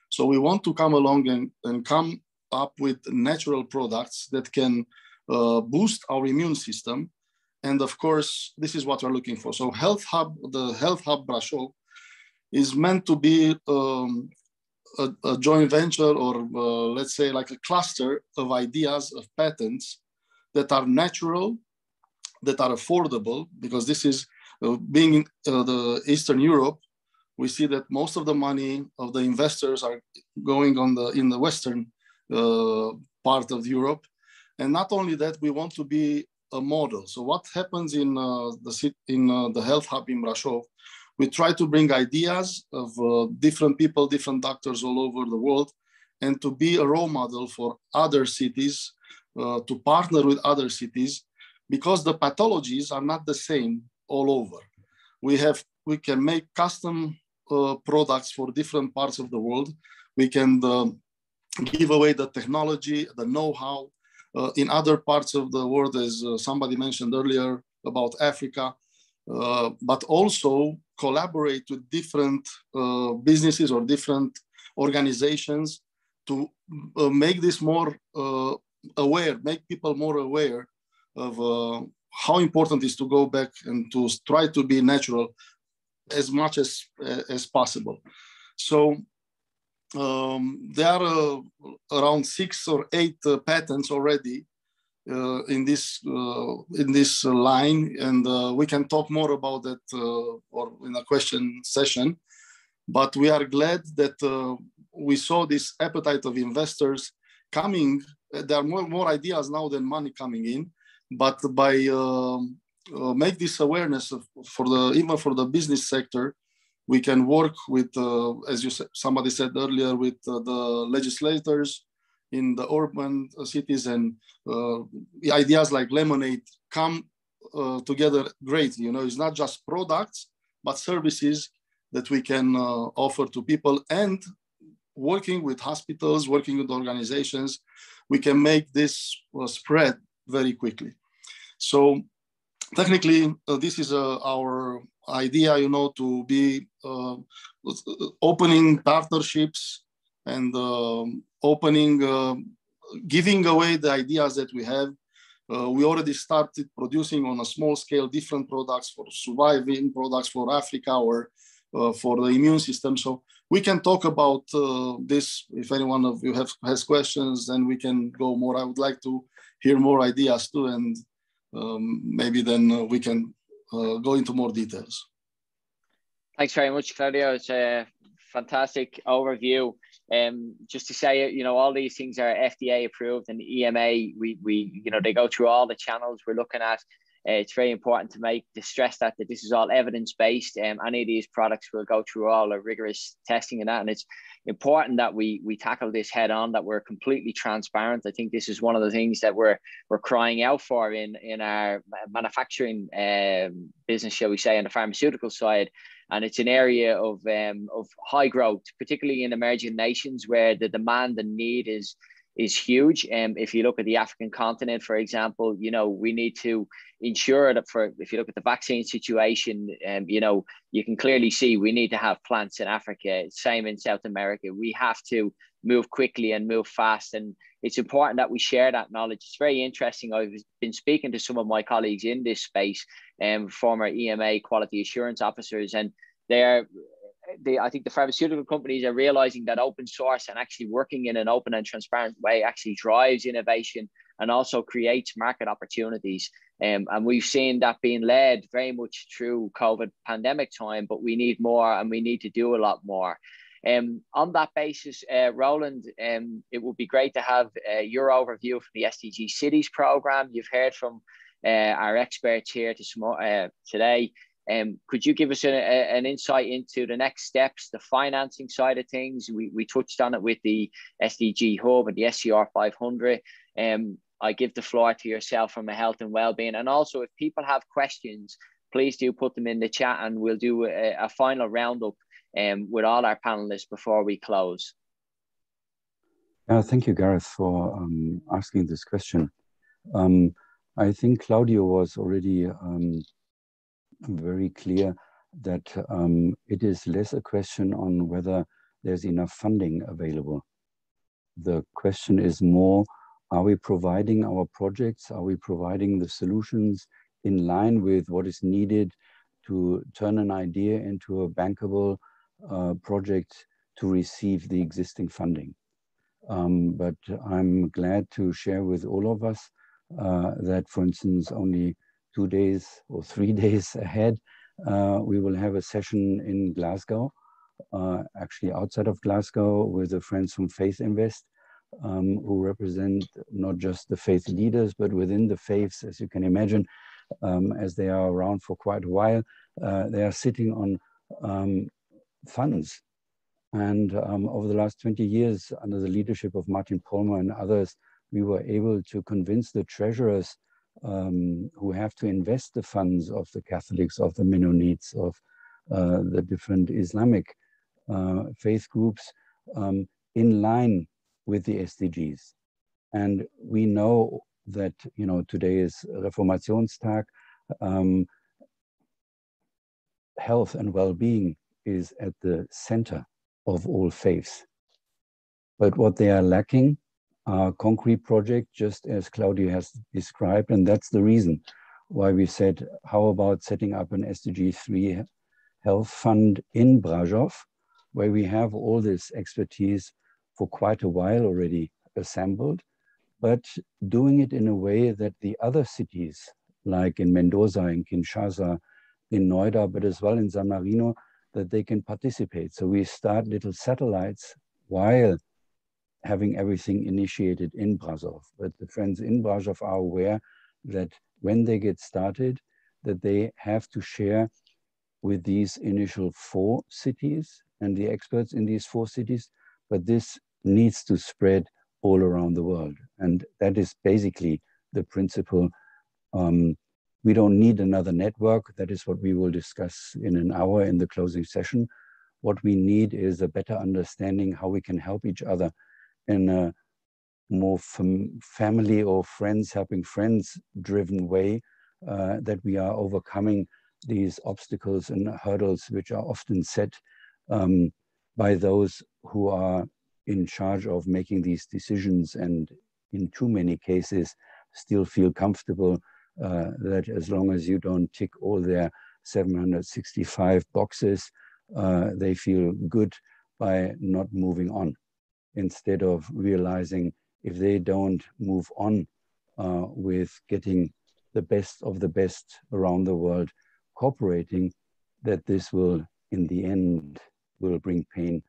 So we want to come along and come up with natural products that can boost our immune system. And of course, this is what we're looking for. So the Health Hub Brașov is meant to be a joint venture, or let's say like a cluster of ideas, of patents that are natural, that are affordable, because this is being in the Eastern Europe, we see that most of the money of the investors are going in the Western part of Europe. And not only that, we want to be a model. So what happens in the Health Hub in Brașov, we try to bring ideas of different people, different doctors all over the world, and to be a role model for other cities, to partner with other cities, because the pathologies are not the same all over. We can make custom products for different parts of the world. We can give away the technology, the know-how in other parts of the world, as somebody mentioned earlier about Africa, but also collaborate with different businesses or different organizations to make this more aware, make people more aware of how important it is to go back and to try to be natural as much as possible. So there are around 6 or 8 patents already in this line, and we can talk more about that or in a question session. But we are glad that we saw this appetite of investors coming. There are more ideas now than money coming in, but by make this awareness even for the business sector, we can work with, as somebody said earlier, with the legislators in the urban cities, and ideas like Lemonade come together greatly. You know, it's not just products, but services that we can offer to people, and working with hospitals, working with organizations, we can make this spread very quickly. So technically, this is our idea, you know, to be opening partnerships and giving away the ideas that we have. We already started producing on a small scale different products for surviving, products for Africa, or for the immune system. So we can talk about this. If anyone of you has questions, then we can go more. I would like to hear more ideas too, and maybe then we can go into more details. Thanks very much, Claudio. It's a fantastic overview. Just to say, you know, all these things are FDA approved, and EMA, you know, they go through all the channels we're looking at. It's very important to stress that this is all evidence-based. Any of these products will go through all the rigorous testing and that, and it's important that we tackle this head on, that we're completely transparent. I think this is one of the things that we're crying out for in our manufacturing business, shall we say, on the pharmaceutical side. And it's an area of high growth, particularly in emerging nations where the demand and need is huge. If you look at the African continent, for example, you know, we need to ensure that if you look at the vaccine situation, you know, you can clearly see we need to have plants in Africa, same in South America. We have to move quickly and move fast. And it's important that we share that knowledge. It's very interesting. I've been speaking to some of my colleagues in this space, former EMA quality assurance officers, and they're I think the pharmaceutical companies are realizing that open source and actually working in an open and transparent way actually drives innovation and also creates market opportunities. And we've seen that being led very much through COVID pandemic time, but we need more and we need to do a lot more. On that basis, Roland, it would be great to have your overview from the SDG Cities program. You've heard from our experts here today. Could you give us an insight into the next steps, the financing side of things? We touched on it with the SDG Hub and the SCR 500. I give the floor to yourself from a health and wellbeing. And also, if people have questions, please do put them in the chat and we'll do a final roundup with all our panelists before we close. Thank you, Gareth, for asking this question. I think Claudio was already very clear that it is less a question on whether there's enough funding available. The question is more, are we providing our projects? Are we providing the solutions in line with what is needed to turn an idea into a bankable project to receive the existing funding? But I'm glad to share with all of us that, for instance, only 2 days or 3 days ahead, we will have a session in Glasgow, actually outside of Glasgow, with the friends from Faith Invest, who represent not just the faith leaders, but within the faiths, as you can imagine, as they are around for quite a while, they are sitting on funds. And over the last 20 years, under the leadership of Martin Palmer and others, we were able to convince the treasurers who have to invest the funds of the Catholics, of the Mennonites, of the different Islamic faith groups in line with the SDGs. And we know that, today is Reformationstag. Health and well-being is at the center of all faiths. But what they are lacking are concrete projects, just as Claudio has described, and that's the reason why we said, how about setting up an SDG 3 health fund in Brașov, where we have all this expertise for quite a while already assembled, but doing it in a way that the other cities, like in Mendoza, in Kinshasa, in Noida, but as well in San Marino, that they can participate. So we start little satellites while having everything initiated in Brașov. But the friends in Brașov are aware that when they get started, that they have to share with these initial 4 cities and the experts in these 4 cities, but this needs to spread all around the world. And that is basically the principle. We don't need another network. That is what we will discuss in an hour in the closing session. What we need is a better understanding how we can help each other in a more family or friends helping friends driven way, that we are overcoming these obstacles and hurdles which are often set by those who are in charge of making these decisions, and in too many cases still feel comfortable that as long as you don't tick all their 765 boxes, they feel good by not moving on, instead of realizing if they don't move on with getting the best of the best around the world cooperating, that this will, in the end, will bring pain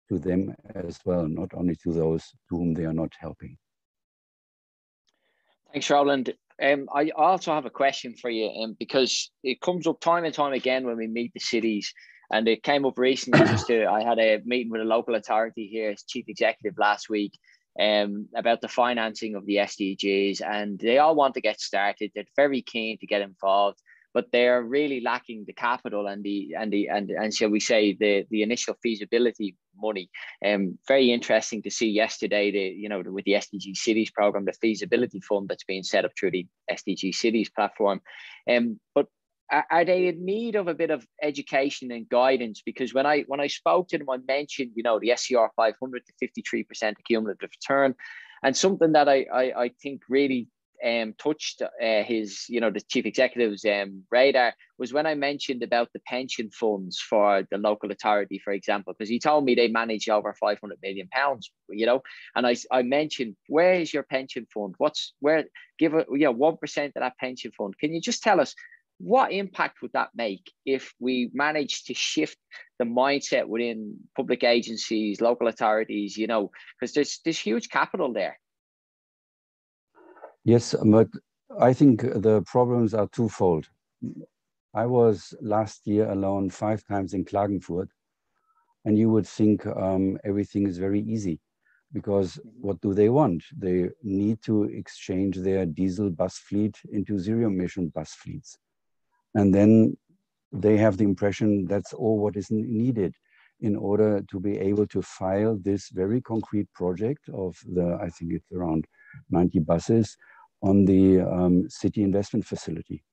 to them as well, not only to those to whom they are not helping. Thanks, Roland. I also have a question for you, because it comes up time and time again when we meet the cities, and it came up recently. I had a meeting with a local authority here as chief executive last week about the financing of the SDGs, and they all want to get started. They're very keen to get involved, but they're really lacking the capital and shall we say the initial feasibility money. Very interesting to see yesterday with the SDG Cities program, the feasibility fund that's being set up through the SDG Cities platform. But are they in need of a bit of education and guidance? Because when I spoke to them, I mentioned the SCR 500 to 53% cumulative return, and something that I think really touched his, the chief executive's radar was when I mentioned about the pension funds for the local authority, for example, because he told me they manage over £500 million, and I mentioned, where is your pension fund? Give it, 1% of that pension fund. Can you just tell us what impact would that make if we manage to shift the mindset within public agencies, local authorities, because there's huge capital there. Yes, but I think the problems are twofold. I was last year alone 5 times in Klagenfurt, and you would think everything is very easy, because what do they want? They need to exchange their diesel bus fleet into zero-emission bus fleets. And then they have the impression that's all what is needed in order to be able to file this very concrete project of I think it's around 90 buses on the city investment facility.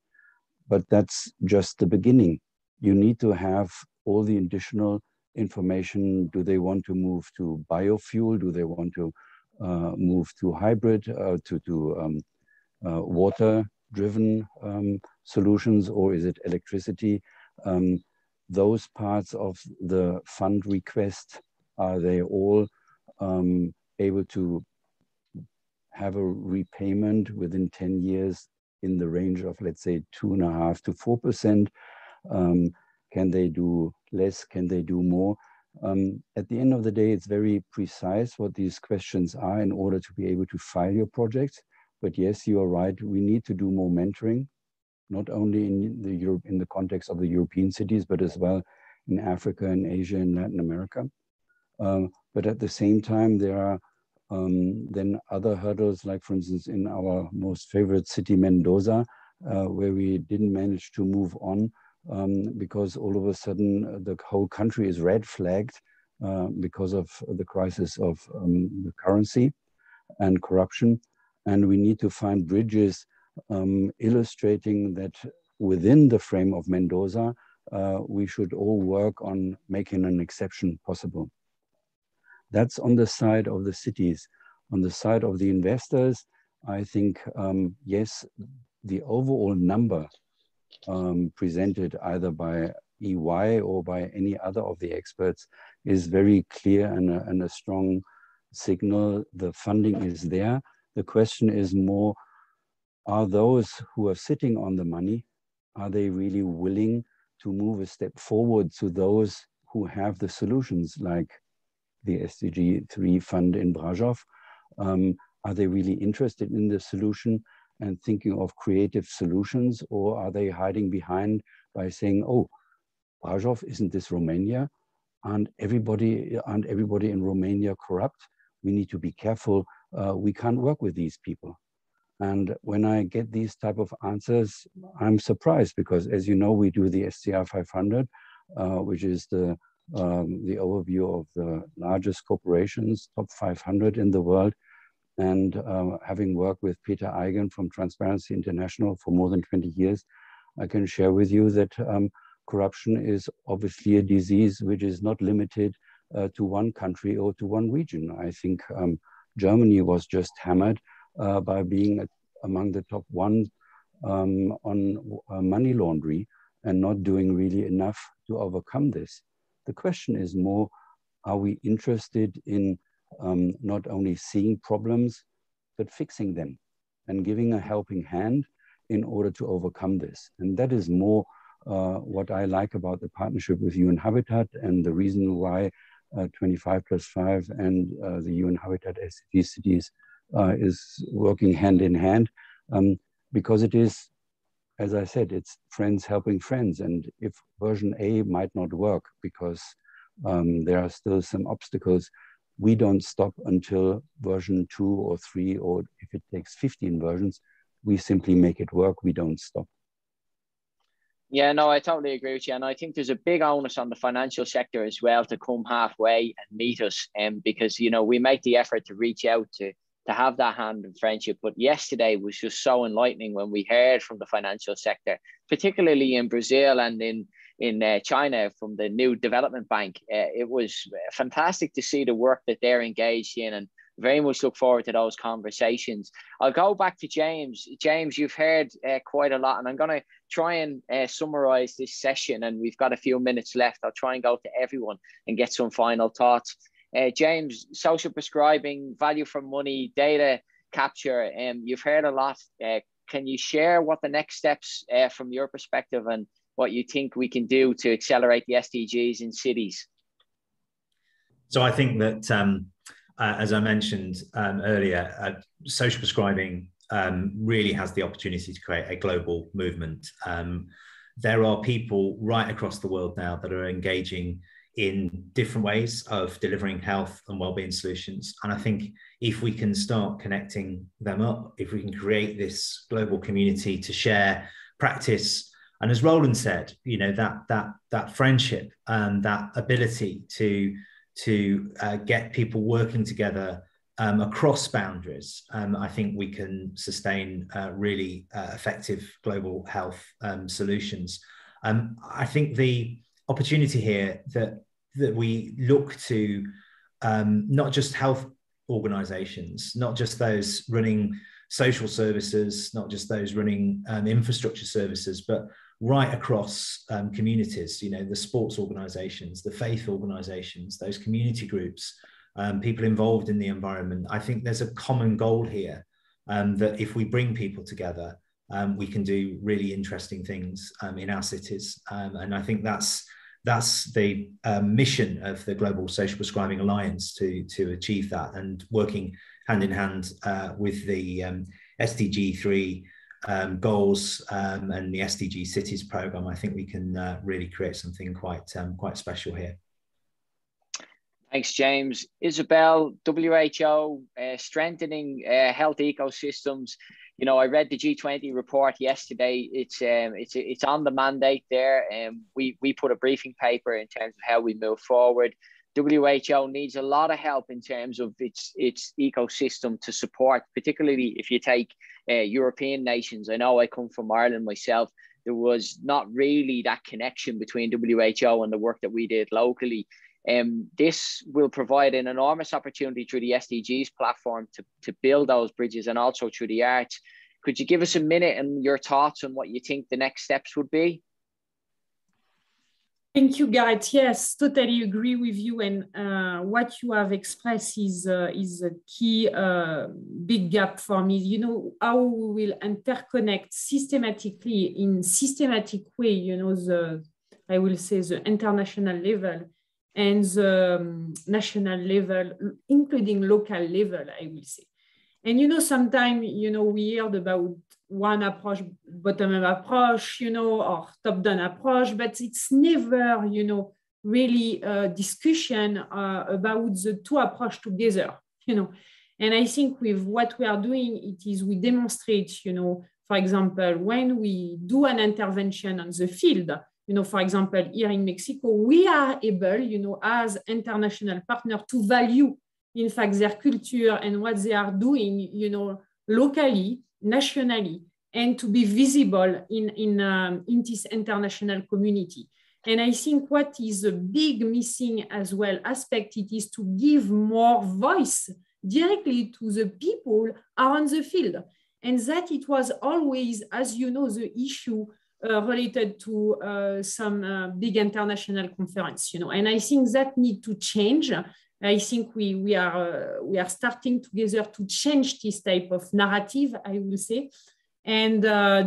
But that's just the beginning. You need to have all the additional information. Do they want to move to biofuel? Do they want to move to hybrid, to water-driven solutions, or is it electricity? Those parts of the fund request, are they all able to have a repayment within 10 years in the range of, let's say, 2.5% to 4%? Can they do less? Can they do more? At the end of the day, it's very precise what these questions are in order to be able to file your project. But yes, you are right. We need to do more mentoring, not only in the context of the European cities, but as well in Africa and Asia and Latin America. But at the same time, there are then other hurdles, like for instance, in our most favorite city, Mendoza, where we didn't manage to move on because all of a sudden the whole country is red flagged because of the crisis of the currency and corruption. And we need to find bridges illustrating that within the frame of Mendoza, we should all work on making an exception possible. That's on the side of the cities. On the side of the investors, I think, yes, the overall number presented either by EY or by any other of the experts is very clear and a strong signal. The funding is there. The question is more, are those who are sitting on the money, are they really willing to move a step forward to those who have the solutions, like the SDG 3 fund in Brașov? Are they really interested in the solution and thinking of creative solutions, or are they hiding behind by saying, oh, Brașov, isn't this Romania? Aren't everybody in Romania corrupt? We need to be careful. We can't work with these people. And when I get these type of answers, I'm surprised, because as you know, we do the SCR 500, which is the overview of the largest corporations, top 500 in the world. And having worked with Peter Eigen from Transparency International for more than 20 years, I can share with you that corruption is obviously a disease which is not limited to one country or to one region. I think Germany was just hammered by being among the top 1 on money laundering and not doing really enough to overcome this. The question is more, are we interested in not only seeing problems, but fixing them and giving a helping hand in order to overcome this? And that is more what I like about the partnership with UN Habitat, and the reason why 25+5 and the UN Habitat SDG cities is working hand in hand, because it is, as I said, it's friends helping friends. And if version A might not work because there are still some obstacles, we don't stop until version 2 or 3, or if it takes 15 versions, we simply make it work. We don't stop. Yeah, no, I totally agree with you. And I think there's a big onus on the financial sector as well to come halfway and meet us. Because, we make the effort to reach out to have that hand in friendship. But yesterday was just so enlightening when we heard from the financial sector, particularly in Brazil and in China from the new development bank. It was fantastic to see the work that they're engaged in, and very much look forward to those conversations. I'll go back to James. James, you've heard quite a lot, and I'm going to try and summarize this session, and we've got a few minutes left. I'll try and go to everyone and get some final thoughts. James, social prescribing, value for money, data capture, you've heard a lot. Can you share what the next steps from your perspective and what you think we can do to accelerate the SDGs in cities? So I think that, as I mentioned earlier, social prescribing really has the opportunity to create a global movement. There are people right across the world now that are engaging in different ways of delivering health and wellbeing solutions. And I think if we can start connecting them up, if we can create this global community to share practice, and as Roland said, you know, that friendship and that ability to get people working together across boundaries, I think we can sustain really effective global health solutions. I think the opportunity here that we look to not just health organizations, not just those running social services, not just those running infrastructure services, but right across communities, you know, the sports organizations, the faith organizations, those community groups, people involved in the environment. I think there's a common goal here that if we bring people together, we can do really interesting things in our cities. And I think that's the mission of the Global Social Prescribing Alliance to achieve that, and working hand in hand with the SDG 3 goals and the SDG Cities program. I think we can really create something quite special here. Thanks, James. Isabel, WHO strengthening health ecosystems. You know, I read the G20 report yesterday. It's on the mandate there, and we put a briefing paper in terms of how we move forward. WHO needs a lot of help in terms of its ecosystem to support, particularly if you take European nations. I know I come from Ireland myself. There was not really that connection between WHO and the work that we did locally. This will provide an enormous opportunity through the SDGs platform to build those bridges, and also through the arts. Could you give us a minute and your thoughts on what you think the next steps would be? Thank you, Gareth. Yes, totally agree with you. And what you have expressed is a key big gap for me. You know, how we will interconnect systematically in systematic way, you know, I will say the international level and the national level, including local level, I will say. And, you know, sometimes, you know, we heard about one approach, bottom-up approach, you know, or top-down approach, but it's never, you know, really a discussion about the two approaches together, you know. And I think with what we are doing, it is we demonstrate, you know, for example, when we do an intervention on the field, you know, for example, here in Mexico, we are able, you know, as international partners to value, in fact, their culture and what they are doing, you know, locally, nationally, and to be visible in this international community. And I think what is a big missing as well aspect, it is to give more voice directly to the people on the field. And that it was always, as you know, the issue related to some big international conference, you know, and I think that need to change. I think we are starting together to change this type of narrative, I will say. And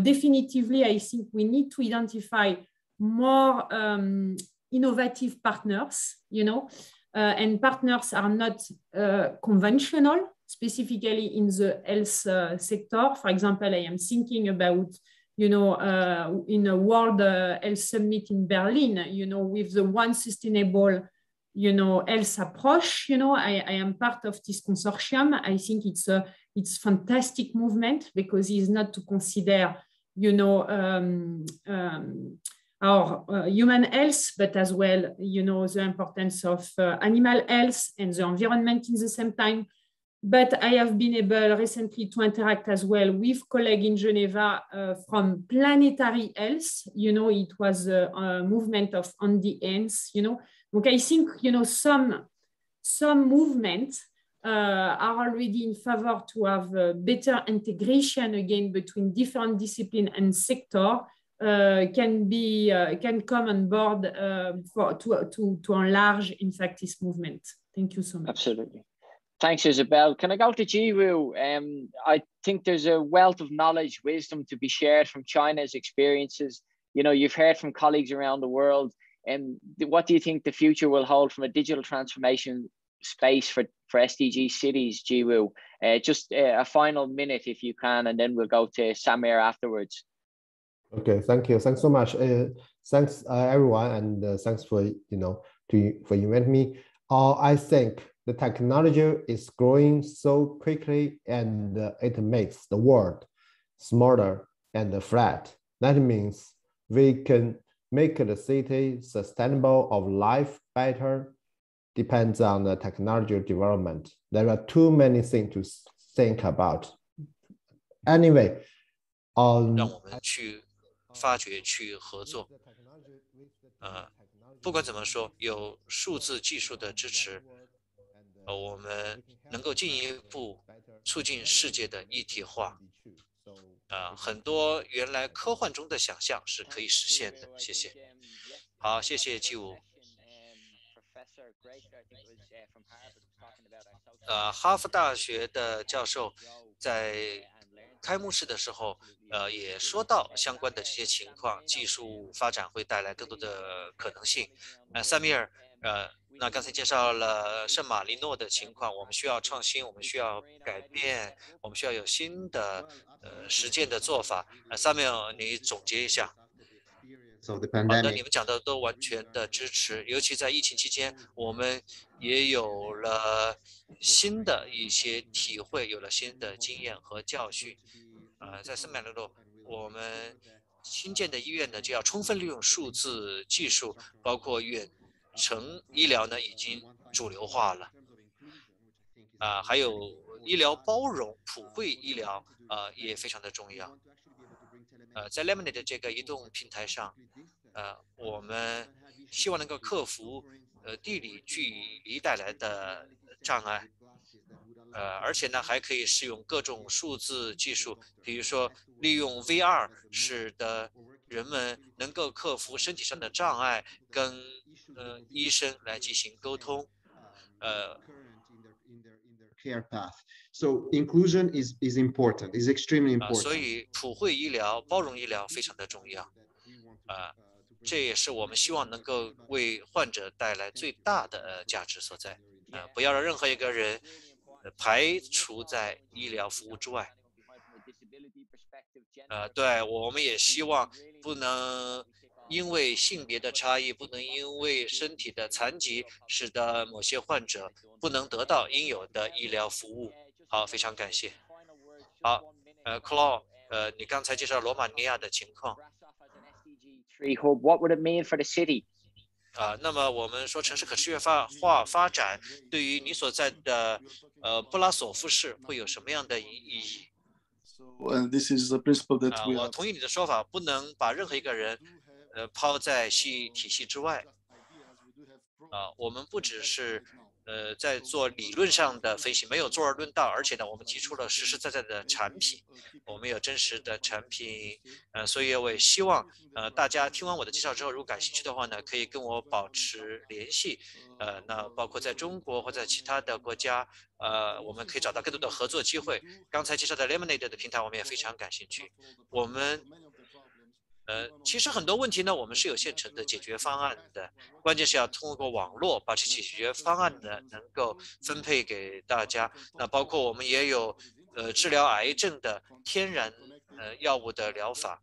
definitively, I think we need to identify more innovative partners, you know, and partners are not conventional, specifically in the health sector. For example, I am thinking about, you know, in a World Health Summit in Berlin, you know, with the One Sustainable, you know, health approach, you know, I am part of this consortium. I think it's fantastic movement because it's not to consider, you know, our human health, but as well, you know, the importance of animal health and the environment in the same time. But I have been able recently to interact as well with colleagues in Geneva from planetary health. You know, it was a movement of on the ends, you know. Okay, I think, you know, some movement are already in favor to have better integration again between different discipline and sector can come on board to enlarge, in fact, this movement. Thank you so much. Absolutely. Thanks, Isabel. Can I go to Jiwoo? I think there's a wealth of knowledge, wisdom to be shared from China's experiences. You know, you've heard from colleagues around the world. And what do you think the future will hold from a digital transformation space for SDG cities, Jiwoo? Just a final minute if you can, and then we'll go to Samir afterwards. Okay, thank you. Thanks so much. Thanks everyone, and thanks for for inviting me. I think the technology is growing so quickly, and it makes the world smarter and flat. That means we can make the city sustainable of life better. Depends on the technology development. There are too many things to think about. Anyway, 让我们去发掘、去合作。不管怎么说，有数字技术的支持，我们能够进一步促进世界的一体化。很多原来科幻中的想象是可以实现的。谢谢。好，谢谢Jiwoo。哈佛大学的教授在开幕式的时候，也说到相关的这些情况，技术发展会带来更多的可能性。萨米尔，那刚才介绍了圣马力诺的情况，我们需要创新，我们需要改变，我们需要有新的实践的做法。萨米尔，你总结一下。好的，你们讲的都完全的支持，尤其在疫情期间，我们也有了新的一些体会，有了新的经验和教训。在圣马力诺，我们新建的医院呢，就要充分利用数字技术，包括远程医疗呢，已经主流化了。还有医疗包容、普惠医疗，也非常的重要。在 Laminate 这个移动平台上，我们希望能够克服地理距离带来的障碍，而且呢还可以使用各种数字技术，比如说利用 VR， 使得人们能够克服身体上的障碍，跟医生来进行沟通。care path. So inclusion is important, is extremely important. 所以普惠医疗、包容医疗非常的重要。这也是我们希望能够为患者带来最大的价值所在。不要让任何一个人排除在医疗服务之外。对，我们也希望不能因为性别的差异，不能因为身体的残疾，使得某些患者不能得到应有的医疗服务。好，非常感谢。好，Claude，你刚才介绍罗马尼亚的情况。What would it mean for the city? 那么我们说城市可持续化发展对于你所在的布拉索夫市会有什么样的意义？我同意你的说法，不能把任何一个人抛在体系之外。我们不只是在做理论上的分析，没有坐而论道，而且呢，我们提出了实实在在的产品，我们有真实的产品，所以我也希望大家听完我的介绍之后，如果感兴趣的话呢，可以跟我保持联系，那包括在中国或在其他的国家，我们可以找到更多的合作机会。刚才介绍的 Laminate 的平台，我们也非常感兴趣。我们其实很多问题呢，我们是有现成的解决方案的，关键是要通过网络把这些解决方案呢能够分配给大家。那包括我们也有治疗癌症的天然药物的疗法，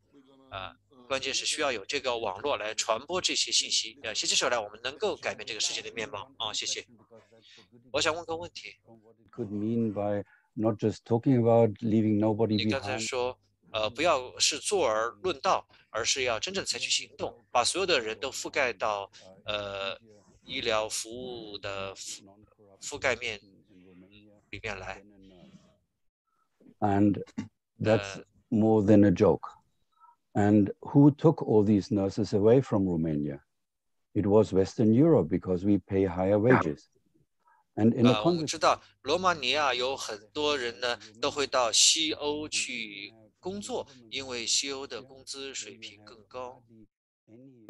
关键是需要有这个网络来传播这些信息。携起手来，我们能够改变这个世界的面貌。谢谢。我想问个问题。你刚才说。不要是坐而论道，而是要真正采取行动，把所有的人都覆盖到医疗服务的覆盖面里面来。And that's more than a joke. And who took all these nurses away from Romania? It was Western Europe because we pay higher wages. 我们知道罗马尼亚有很多人呢都会到西欧去工作，因为西欧的工资水平更高。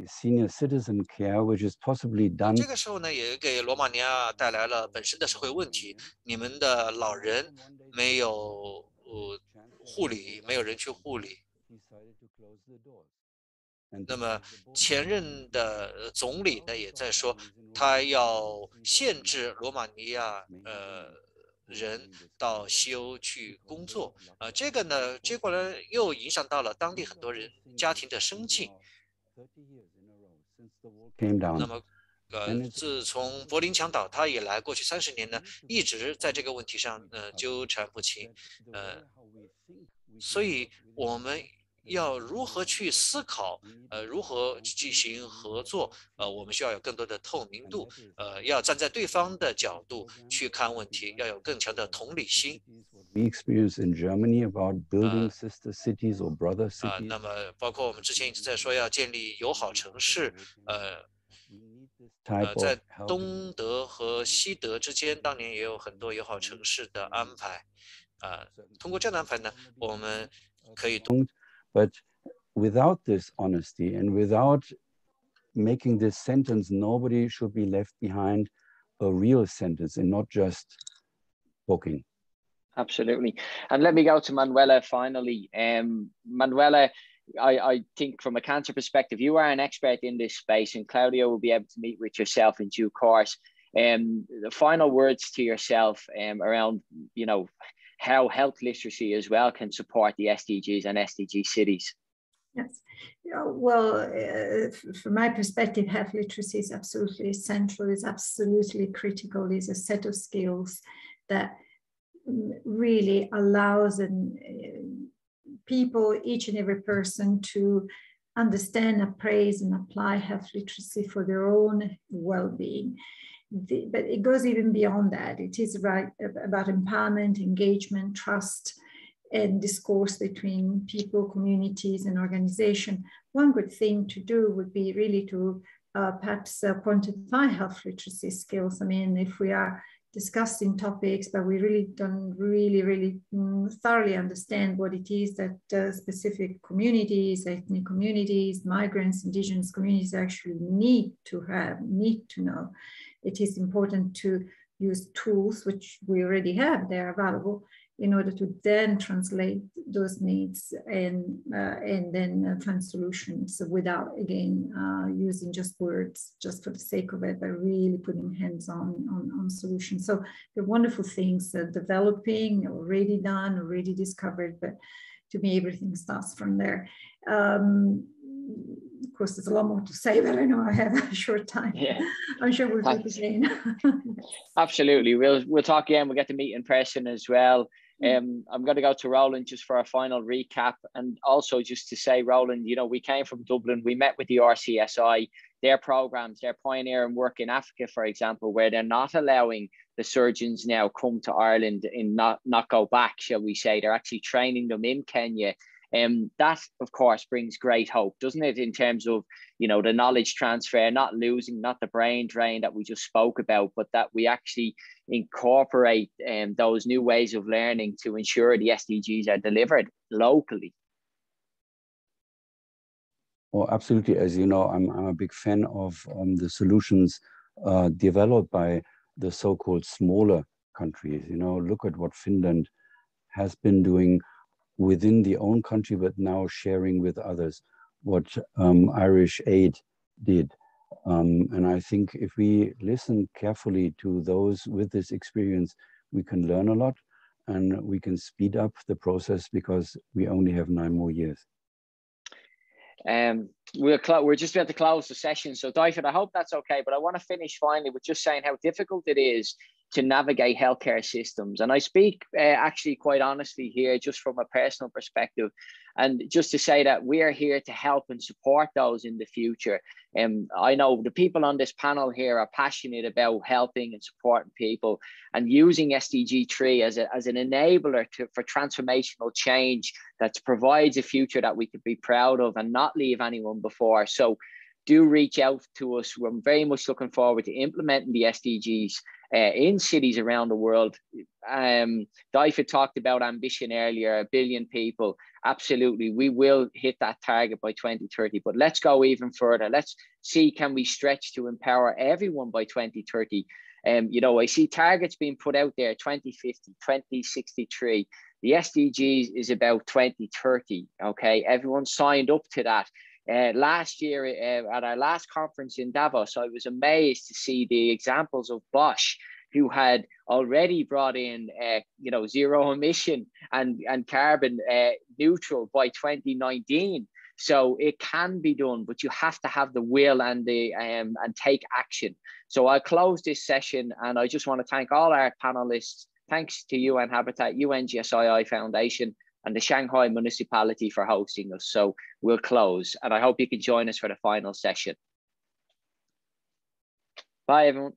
Senior citizen care, which is possibly done. 这个时候呢，也给罗马尼亚带来了本身的社会问题。你们的老人没有护理，没有人去护理。那么前任的总理呢，也在说他要限制罗马尼亚人到西欧去工作。这个呢，结果呢又影响到了当地很多人家庭的生计。那么自从柏林墙倒塌以来，过去30年呢，一直在这个问题上纠缠不清。所以我们要如何去思考，如何进行合作，我们需要有更多的透明度，要站在对方的角度去看问题，要有更强的同理心。We experience in Germany about building sister cities or brother cities. 那么包括我们之前一直在说要建立友好城市，在东德和西德之间，当年也有很多友好城市的安排。通过这样的安排呢，我们可以。But without this honesty and without making this sentence, nobody should be left behind a real sentence and not just talking. Absolutely. And let me go to Manuela finally. Manuela, I think from a cancer perspective, you are an expert in this space, and Claudio will be able to meet with yourself in due course. The final words to yourself around, how health literacy as well can support the SDGs and SDG cities. Yes, well, from my perspective, health literacy is absolutely essential, is absolutely critical, is a set of skills that really allows people, each and every person, to understand, appraise, and apply health literacy for their own well-being. But it goes even beyond that. It is about empowerment, engagement, trust, and discourse between people, communities, and organizations. One good thing to do would be really to perhaps quantify health literacy skills. I mean, if we are discussing topics, but we really don't really thoroughly understand what it is that specific communities, ethnic communities, migrants, indigenous communities actually need to know. It is important to use tools, which we already have, they're available, in order to then translate those needs and then find solutions without, again, using just words just for the sake of it, but really putting hands on solutions. So the wonderful things developing, already done, already discovered, but to me, everything starts from there. Of course, there's a lot more to say, but I know I have a short time. Yeah. I'm sure we'll do it again. Absolutely. We'll talk again. We'll get to meet in person as well. I'm going to go to Roland just for a final recap, and also just to say, Roland, we came from Dublin. We met with the RCSI, their programs, their pioneering work in Africa, for example, where they're not allowing the surgeons now come to Ireland and not go back, shall we say. They're actually training them in Kenya. That, of course, brings great hope, doesn't it, in terms of, the knowledge transfer, not the brain drain that we just spoke about, but that we actually incorporate those new ways of learning to ensure the SDGs are delivered locally. Oh, absolutely. As you know, I'm a big fan of the solutions developed by the so-called smaller countries. Look at what Finland has been doing within the own country, but now sharing with others what Irish Aid did. And I think if we listen carefully to those with this experience, we can learn a lot and we can speed up the process, because we only have 9 more years. We're just about to close the session. So Dyfed, I hope that's okay, but I want to finish finally with just saying how difficult it is to navigate healthcare systems. And I speak actually quite honestly here, just from a personal perspective, and just to say that we are here to help and support those in the future. I know the people on this panel here are passionate about helping and supporting people and using SDG 3 as an enabler for transformational change that provides a future that we could be proud of and not leave anyone before. So do reach out to us. We're very much looking forward to implementing the SDGs in cities around the world. Daifed talked about ambition earlier, 1 billion people. Absolutely, we will hit that target by 2030, but let's go even further. Let's see, can we stretch to empower everyone by 2030? You know, I see targets being put out there, 2050, 2063. The SDGs is about 2030, okay? Everyone signed up to that. Last year at our last conference in Davos, I was amazed to see the examples of Bosch, who had already brought in, you know, zero emission and carbon neutral by 2019. So it can be done, but you have to have the will and the and take action. So I'll close this session, and I just want to thank all our panelists. Thanks to UN Habitat, UNGSII Foundation, and the Shanghai municipality for hosting us. So we'll close, and I hope you can join us for the final session. Bye, everyone.